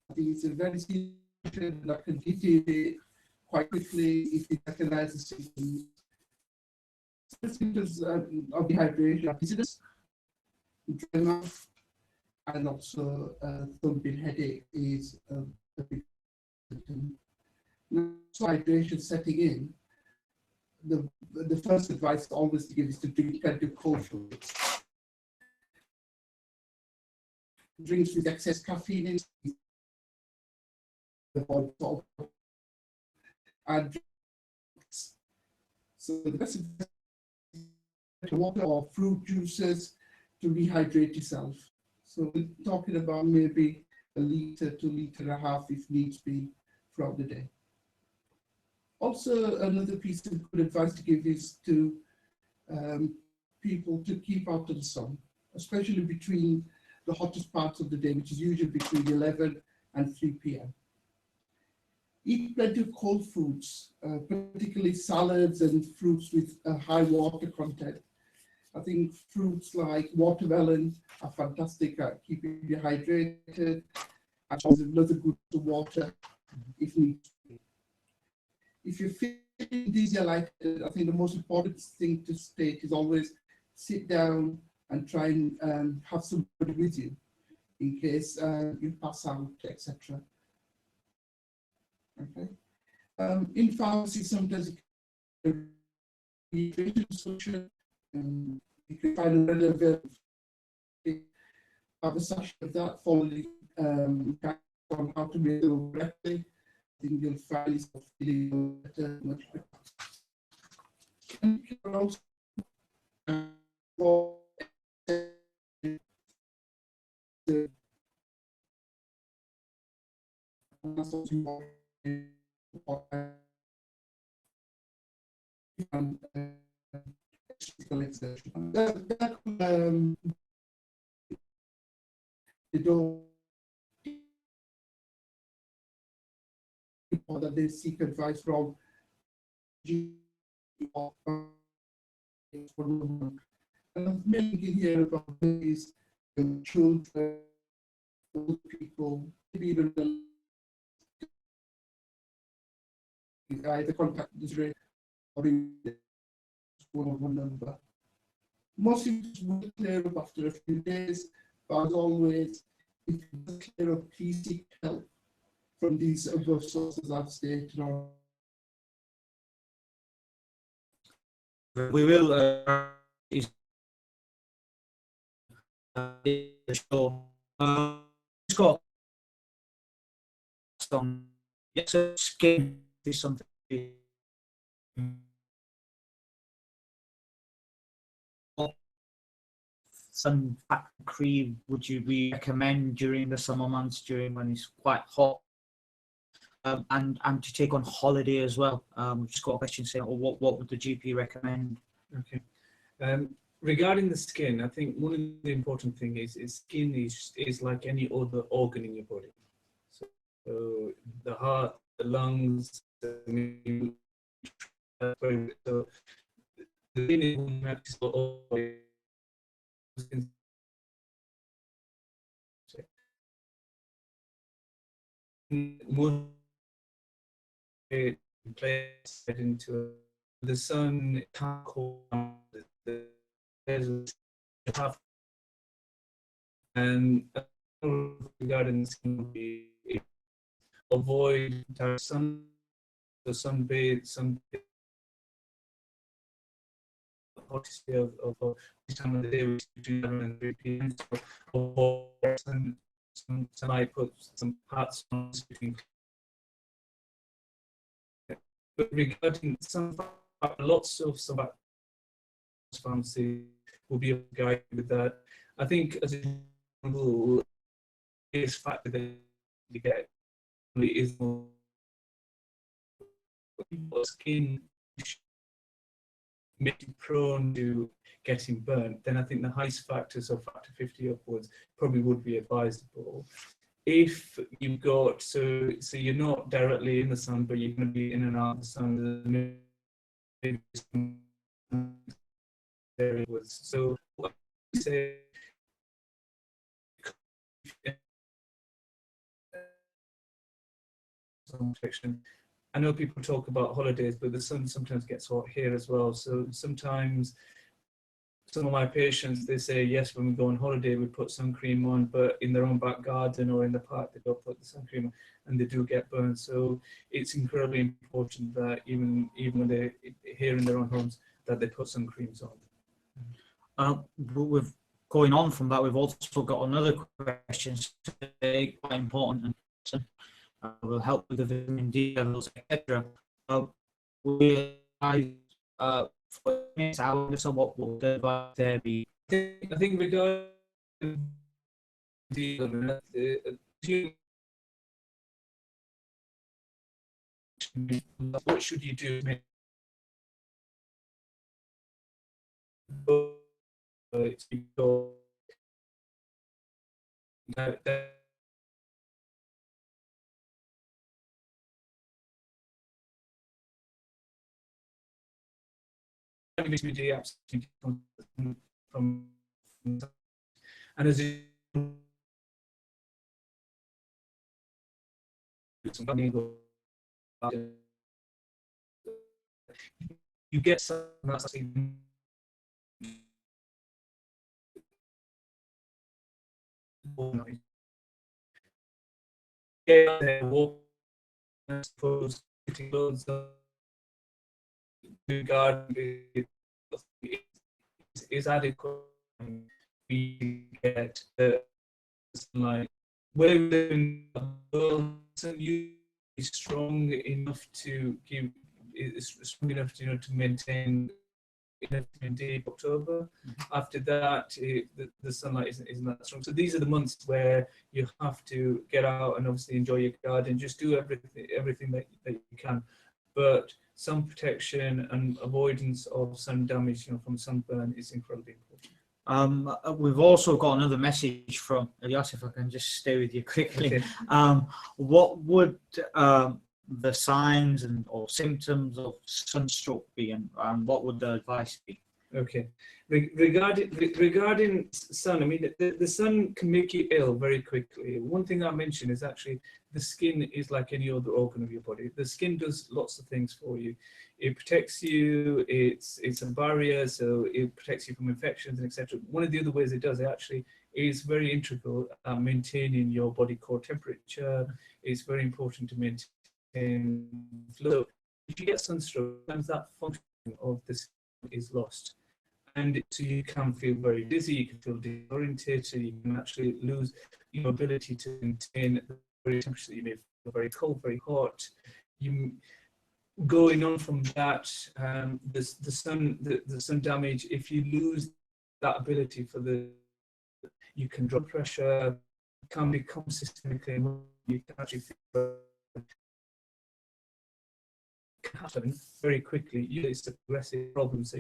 I think it's a very serious condition that can deteriorate quite quickly if it recognizes symptoms. Symptoms of dehydration are dizziness, dry mouth, and also thumping headache is a big symptom. Now, so hydration setting in, the first advice always to give is to drink plenty of cold fluids. Drinks with excess caffeine in the body salt and drinks. So the best advice is water or fruit juices to rehydrate yourself. So we're talking about maybe a litre to litre and a half if needs be throughout the day. Also, another piece of good advice to give is to people to keep out of the sun, especially between the hottest parts of the day, which is usually between 11 and 3 p.m. Eat plenty of cold foods, particularly salads and fruits with a high water content. I think fruits like watermelon are fantastic at keeping you hydrated, and there's another good to water if needs be. If you're feeling dizzy or lightheaded, I think the most important thing to state is always sit down and try and have somebody with you in case you pass out, etc. Okay. In pharmacy, sometimes you can solution. You can find another have a session of that, following on how to make it correctly. I think you'll find yourself feeling better, much better. And you can also for the and physical exertion. They don't, or that they seek advice from or and I'm mainly here about these children, old people, maybe even either contact this rate or one number. Most things will clear up after a few days, but as always, if it does clear up, please seek help from these above sources I've stated on. We will show Scott on yes, skin is something sun cream would you recommend during the summer months, during when it's quite hot, and to take on holiday as well? We've just got a question saying, what would the GP recommend? Okay. Regarding the skin, I think one of the important thing is skin is like any other organ in your body. So the heart, the lungs, so the skin is more place into the sun can't cool and regarding the skin would be avoid sun, the sunbathe, hottest day of this time of the day, which is between 11 and 3 p.m. So avoid sunlight, put some parts on between. But regarding some, lots of some pharmacy will be able to guide with that. I think as a rule, the biggest factor that you get is more skin make you prone to getting burnt. Then I think the highest factors of factor 50 upwards probably would be advisable. If you've got so you're not directly in the sun, but you're going to be in and out of the sun, maybe some areas. So what I say, protection. I know people talk about holidays, but the sun sometimes gets hot here as well. So sometimes some of my patients, they say, yes, when we go on holiday, we put sun cream on, but in their own back garden or in the park, they don't put the sun cream on, and they do get burned. So it's incredibly important that even when they're here in their own homes, that they put sun creams on. We've going on from that, we've also got another question today, quite important, and will help with the vitamin D levels, etc. For next hour, so what will the advice there be? I think regarding what should you do? Vitamin D absolutely from and as you get some that's get there, walk, suppose, garden is adequate. We get the sunlight. Where we live in the world, is strong enough to give, is strong enough to to maintain in vitamin D, October. After that, the sunlight isn't that strong. So these are the months where you have to get out and obviously enjoy your garden, just do everything that you can. But sun protection and avoidance of sun damage, from sunburn is incredibly important. We've also got another message from Elias, if I can just stay with you quickly. Okay. What would the signs or symptoms of sunstroke be, and what would the advice be? Okay. Regarding sun, I mean, the sun can make you ill very quickly. One thing I mentioned is actually the skin is like any other organ of your body. The skin does lots of things for you. It protects you. It's a barrier, so it protects you from infections and etc. One of the other ways it does it actually is very integral at maintaining your body core temperature. It's very important to maintain flow. If you get sunstroke, sometimes that function of the skin is lost. And so you can feel very dizzy, you can feel disorientated, you can actually lose your ability to maintain the very temperature that you may feel very cold, very hot. Going on from that, the sun damage, if you lose that ability you can drop pressure, can become systemically, you can actually feel can happen very quickly. It's a progressive problem, so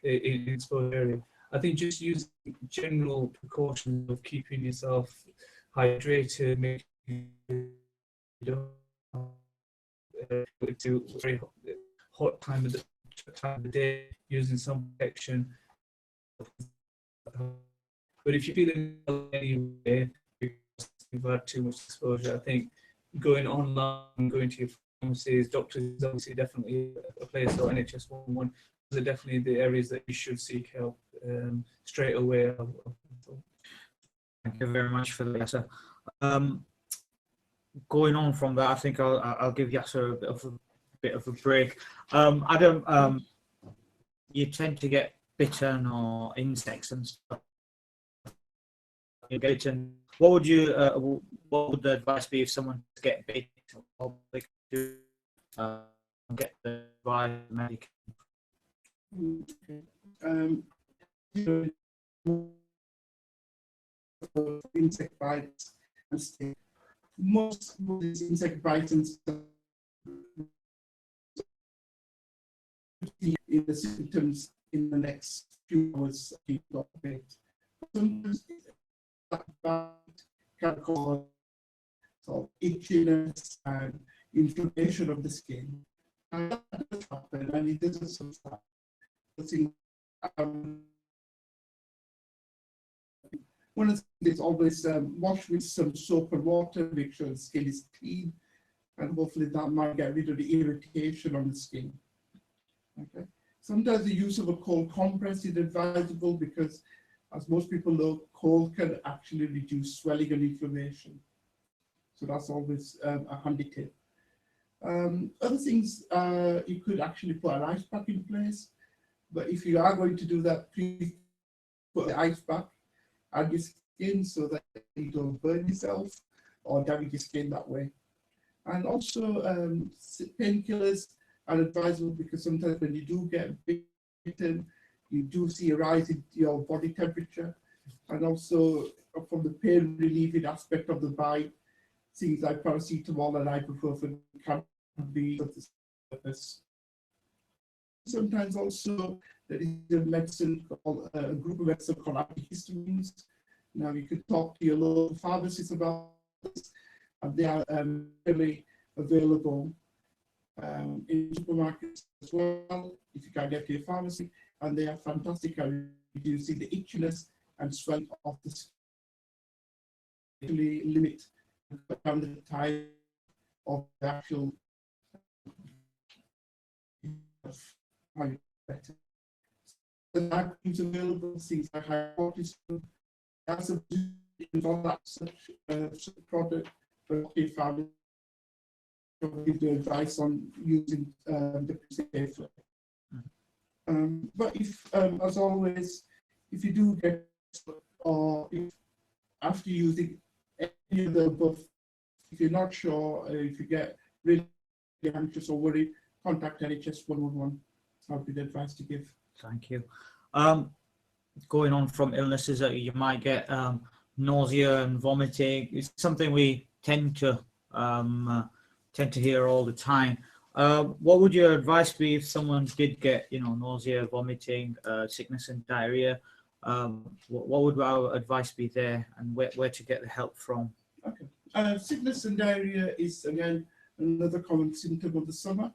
in exposed area. I think just using general precautions of keeping yourself hydrated, making to very hot time of the day, using some protection. But if you're feeling anyway, you've had too much exposure, I think going online, going to your pharmacies, doctors is obviously definitely a place, or NHS 111. Those are definitely the areas that you should seek help straight away. Thank you very much for that, Yasser. Going on from that, I think I'll give Yasser a bit of a break. Adam, you tend to get bitten or insects and stuff. What would the advice be if someone get bitten? What they do get the right medication? Insect bites and stings. Most of these insect bites and stuff in the symptoms in the next few hours. Sometimes that bite can cause itchiness and inflammation of the skin. And that does happen, and it doesn't subside. One of the things is always wash with some soap and water, make sure the skin is clean, and hopefully that might get rid of the irritation on the skin. Okay. Sometimes the use of a cold compress is advisable because, as most people know, cold can actually reduce swelling and inflammation. So that's always a handy tip. Other things, you could actually put an ice pack in place, but if you are going to do that, please put the ice pack on your skin so that you don't burn yourself or damage your skin that way. And also painkillers are advisable because sometimes when you do get bitten, you do see a rise in your body temperature, and also from the pain relieving aspect of the bite, things like paracetamol and ibuprofen can be of this purpose. Sometimes also there is a medicine called a group of medicine called antihistamines. Now you could talk to your local pharmacist about this, and they are really available in supermarkets as well if you can't get to your pharmacy, and they are fantastic at reducing the itchiness and swelling of the skin. Really limit down the time of the actual better. The that is available, things like high cortisol, that's a involve that such product, but okay, family give you advice on using the safely. But if, as always, if you do get, or if after using any of the above, if you're not sure, if you get really anxious or worried, contact NHS 111. That would be the advice to give. Thank you. Going on from illnesses that you might get, nausea and vomiting is something we tend to hear all the time. What would your advice be if someone did get, nausea, vomiting, sickness and diarrhea? What would our advice be there, and where to get the help from? Okay. Sickness and diarrhea is, again, another common symptom of the summer.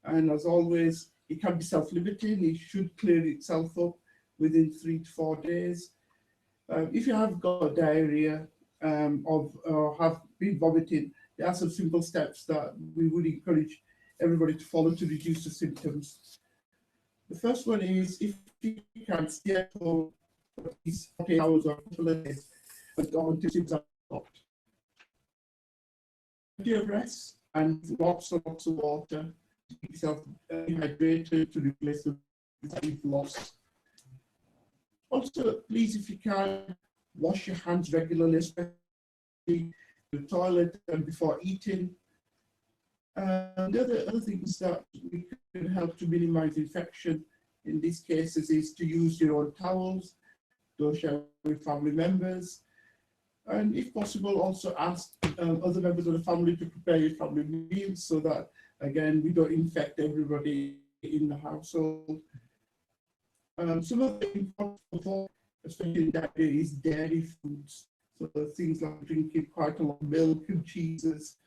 And as always, it can be self-limiting. It should clear itself up within 3 to 4 days. If you have got diarrhea or have been vomiting, there are some simple steps that we would encourage everybody to follow to reduce the symptoms. The first one is, if you can stay at home for at least 48 hours or a couple of days until symptoms are stopped. Plenty of rest and lots and lots of water to keep yourself hydrated to replace the that you've lost. Also, please, if you can, wash your hands regularly, especially in the toilet and before eating. The other things that we can help to minimize infection in these cases is to use your own towels, don't share with family members, and if possible, also ask other members of the family to prepare your family meals so that, again, we don't infect everybody in the household. Some of the important, especially in that area, is dairy foods. So things like drinking quite a lot of milk and cheeses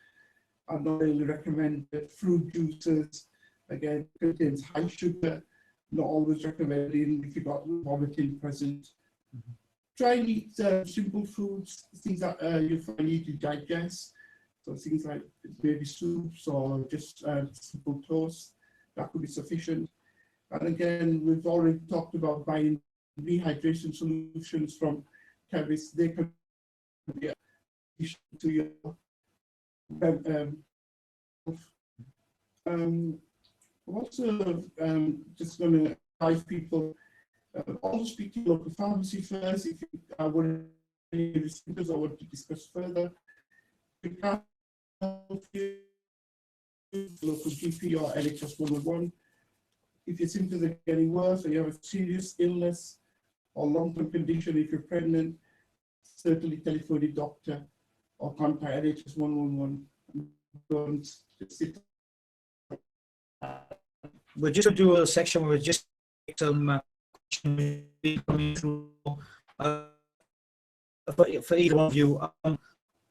are not really recommended. Fruit juices, again, contains high sugar, not always recommended if you've got vomiting present. Mm-hmm. Try and eat simple foods, things that you find easy to digest. So things like maybe soups or just simple toast, that could be sufficient. And again, we've already talked about buying dehydration solutions from chemists. They can be addition to your also just going to advise people, always speak to your local pharmacy first if you want any symptoms or want to discuss further. You can local GP or NHS 111. If your symptoms are getting worse or you have a serious illness or long-term condition, if you're pregnant, certainly telephone your doctor or contact NHS 111. Don't sit. We're just going to do a section where we just some coming through for either one of you.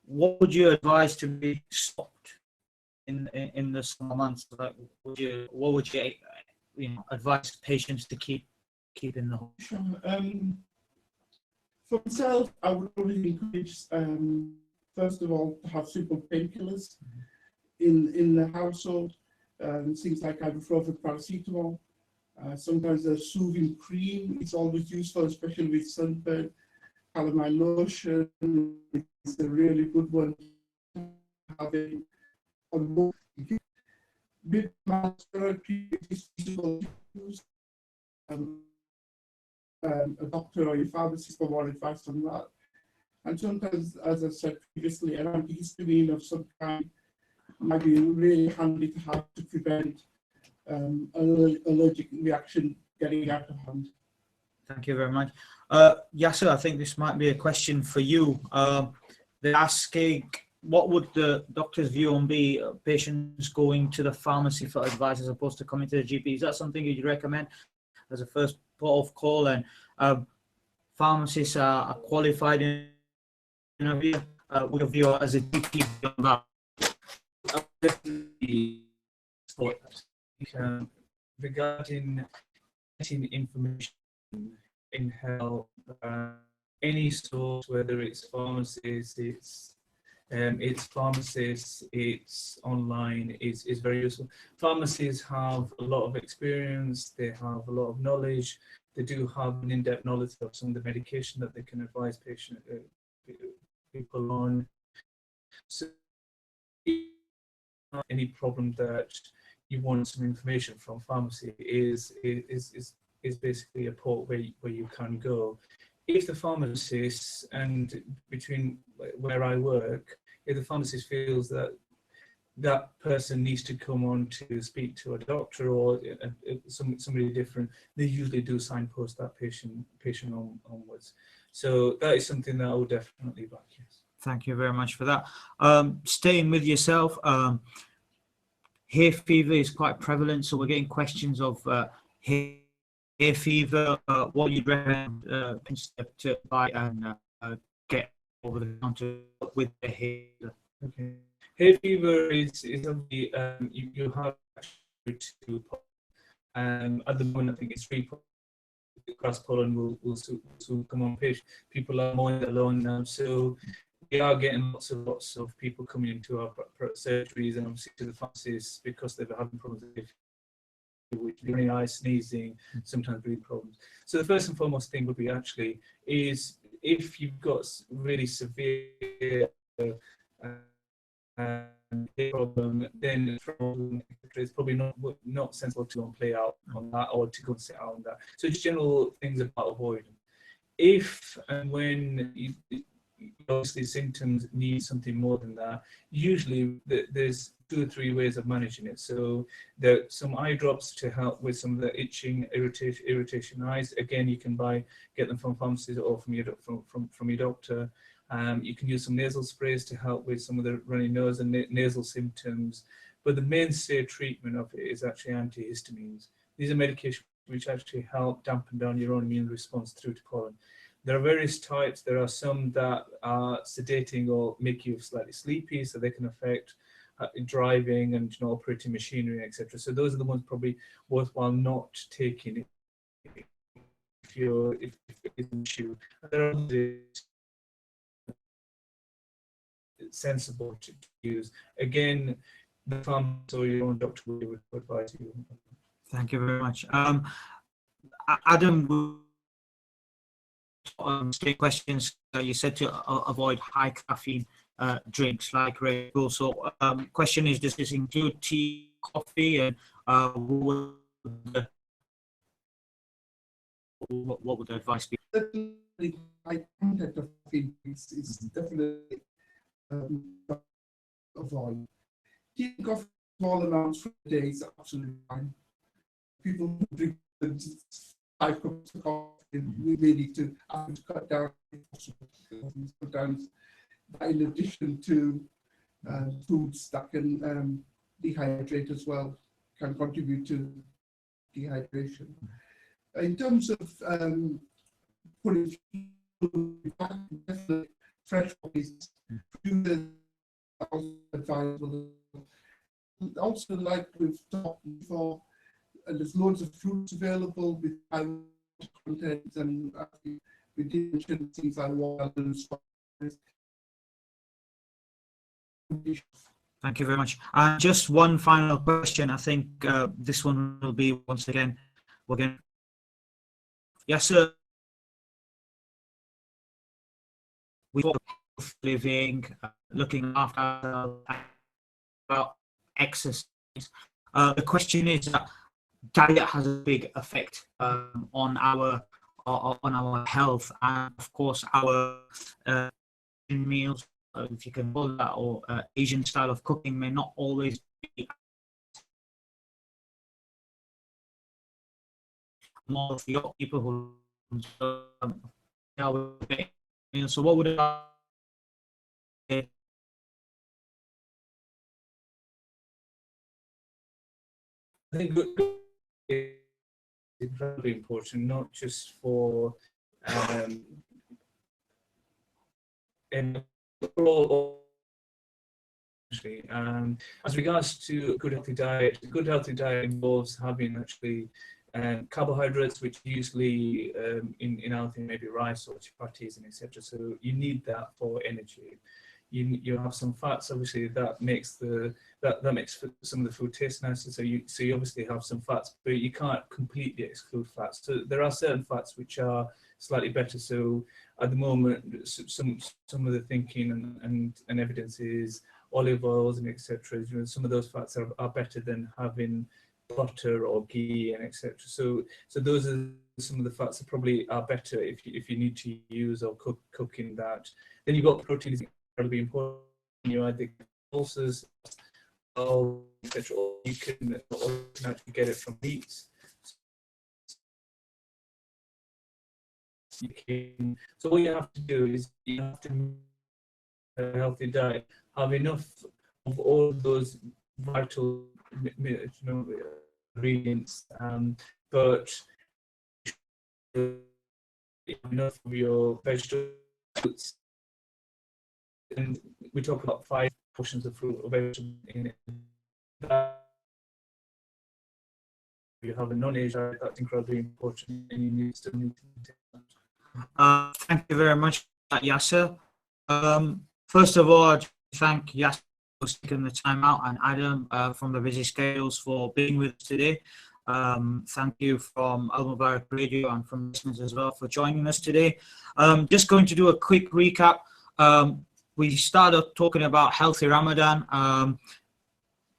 What would you advise to be stopped in the summer months? Like, what would you advise patients to keep in the home? Sure. For myself, I would probably encourage, first of all, to have simple painkillers in the household. Things like ibuprofen, paracetamol. Sometimes a soothing cream is always useful, especially with sunburn. Calamine lotion is a really good one to have it on board. With steroid treatment is useful to use. A doctor or your pharmacist for more advice on that. And sometimes, as I said previously, an antihistamine of some kind might be really handy to have to prevent allergic reaction getting out of hand. Thank you very much. Yasser, I think this might be a question for you. They're asking, what would the doctor's view on be patients going to the pharmacy for advice as opposed to coming to the GP? Is that something you'd recommend as a first port of call? And pharmacists are qualified in a view, with a view as a GP on that. Regarding getting information in health, any source, whether it's pharmacists, it's pharmacists, it's online, is very useful. Pharmacies have a lot of experience, they have a lot of knowledge, they do have an in-depth knowledge of some of the medication that they can advise people on. So any problem that you want some information from pharmacy is basically a port where you can go. If the pharmacist, and between where I work, if the pharmacist feels that that person needs to come on to speak to a doctor or somebody different, they usually do signpost that patient onwards. So that is something that I would definitely back, yes. Thank you very much for that. Staying with yourself, hay fever is quite prevalent, so we're getting questions of hay fever. What you'd recommend to buy and get over the counter with the hay fever? Okay. Hay fever is obviously you have to at the moment I think it's 3 grass pollen will soon come on page. People are mowing their lawn now, so we are getting lots of people coming into our surgeries and obviously to the pharmacists because they're having problems with running eyes, sneezing, sometimes breathing problems. So the first and foremost thing would be actually is if you've got really severe problem, then it's probably not sensible to go and play out on that or to go and sit out on that. So just general things about avoiding. If and when you obviously symptoms need something more than that, usually there's 2 or 3 ways of managing it. So there are some eye drops to help with some of the itching, irritation eyes. Again, you can get them from pharmacies or from your doctor. You can use some nasal sprays to help with some of the runny nose and nasal symptoms. But the mainstay treatment of it is actually antihistamines. These are medications which actually help dampen down your own immune response through to pollen. There are various types. There are some that are sedating or make you slightly sleepy, so they can affect driving and operating machinery, etc. So those are the ones probably worthwhile not taking if it's an issue. There are others sensible to use. Again, the pharmacist or your own doctor will advise you. Thank you very much. Adam, straight questions. You said to avoid high caffeine drinks like Red Bull. So question is, does this include tea, coffee, and what would the advice be? High content of caffeine is definitely avoid. Tea and coffee, small amounts for a day is absolutely fine. People who drink 5 cups of coffee, we may need to cut down if possible. Sometimes, in addition to foods that can dehydrate as well, can contribute to dehydration. In terms of putting back, definitely fresh coffees, also advisable. Also, like we've talked before, there's loads of fruits available with high content, and we did mention things like watermelons. Thank you very much. Just one final question. I think this one will be once again. Yes, sir. We living, looking after about exercise. The question is that diet has a big effect on our health, and of course our meals, if you can call that, or Asian style of cooking may not always be more for your people who so what would I think it's incredibly important, not just for in as regards to a good healthy diet. A good healthy diet involves having actually carbohydrates, which usually in our thing maybe rice or chapatis and etc. So you need that for energy. You have some fats, obviously that makes some of the food taste nicer. So you obviously have some fats, but you can't completely exclude fats. So there are certain fats which are slightly better. So at the moment, some of the thinking and evidence is olive oils and etc. Some of those fats are better than having butter or ghee and etc. So those are some of the fats that probably are better if you need to use or cook in that. Then you've got proteins, incredibly important. You add the pulses, etc. You can actually get it from meats. So what you have to do is you have to make a healthy diet, have enough of all those vital ingredients, but enough of your vegetables. And we talk about 5 portions of fruit or vegetable in it. You have a non-age diet, that's incredibly important, and you still need to maintain that. Thank you very much, Yasser. First of all, I'd thank Yasser for taking the time out, and Adam from the busy schedules for being with us today. Thank you from Al Mubarak Radio and from listeners as well for joining us today. Just going to do a quick recap. We started talking about healthy Ramadan.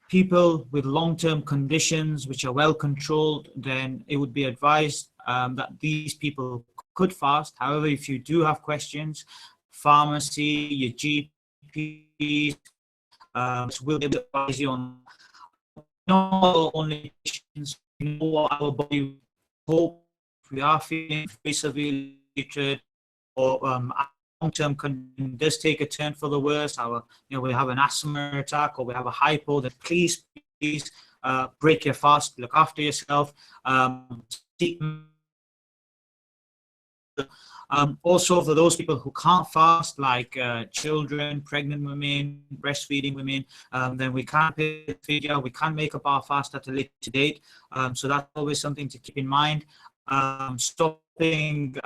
People with long-term conditions which are well controlled, then it would be advised that these people could fast. However, if you do have questions, pharmacy, your GPs will be able to advise you on only conditions. You know what our body hope we are feeling very severely treated, or long-term condition does take a turn for the worse. We have an asthma attack or we have a hypo, then please break your fast, look after yourself. Also, for those people who can't fast, like children, pregnant women, breastfeeding women, then we can't pay the fidya, we can't make up our fast at a later date. So that's always something to keep in mind. Stopping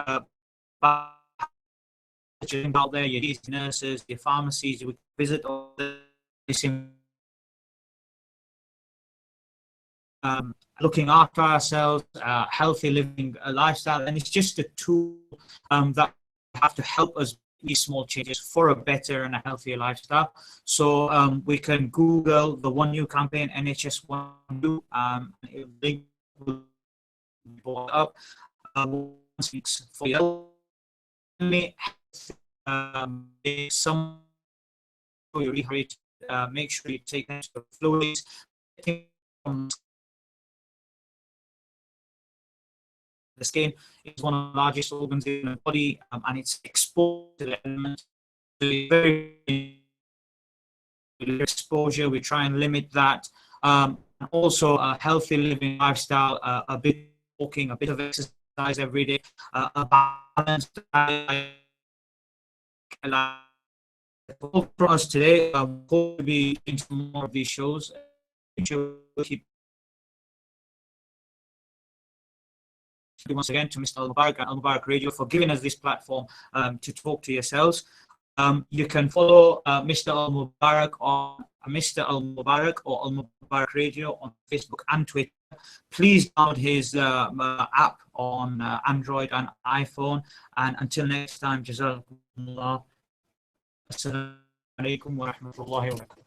out there, your nurses, your pharmacies, you would visit all this, looking after ourselves, healthy living lifestyle, and it's just a tool that have to help us these small changes for a better and a healthier lifestyle. So we can Google the One New campaign, NHS One New, link will be brought up. For your some you rehydrate, make sure you take extra fluids. The skin is one of the largest organs in the body, and it's exposed to the elements. So it's very exposure. We try and limit that. Also, a healthy living lifestyle, a bit of walking, a bit of exercise every day, a balanced diet. For us today, we'll be into more of these shows. Once again to Mr. Al Mubarak and Al Mubarak Radio for giving us this platform to talk to yourselves. You can follow Mr. Al Mubarak or Al Mubarak Radio on Facebook and Twitter. Please download his app on Android and iPhone. And until next time, Jazakumullah. Assalamu alaikum wa rahmatullahi wa barakatuh.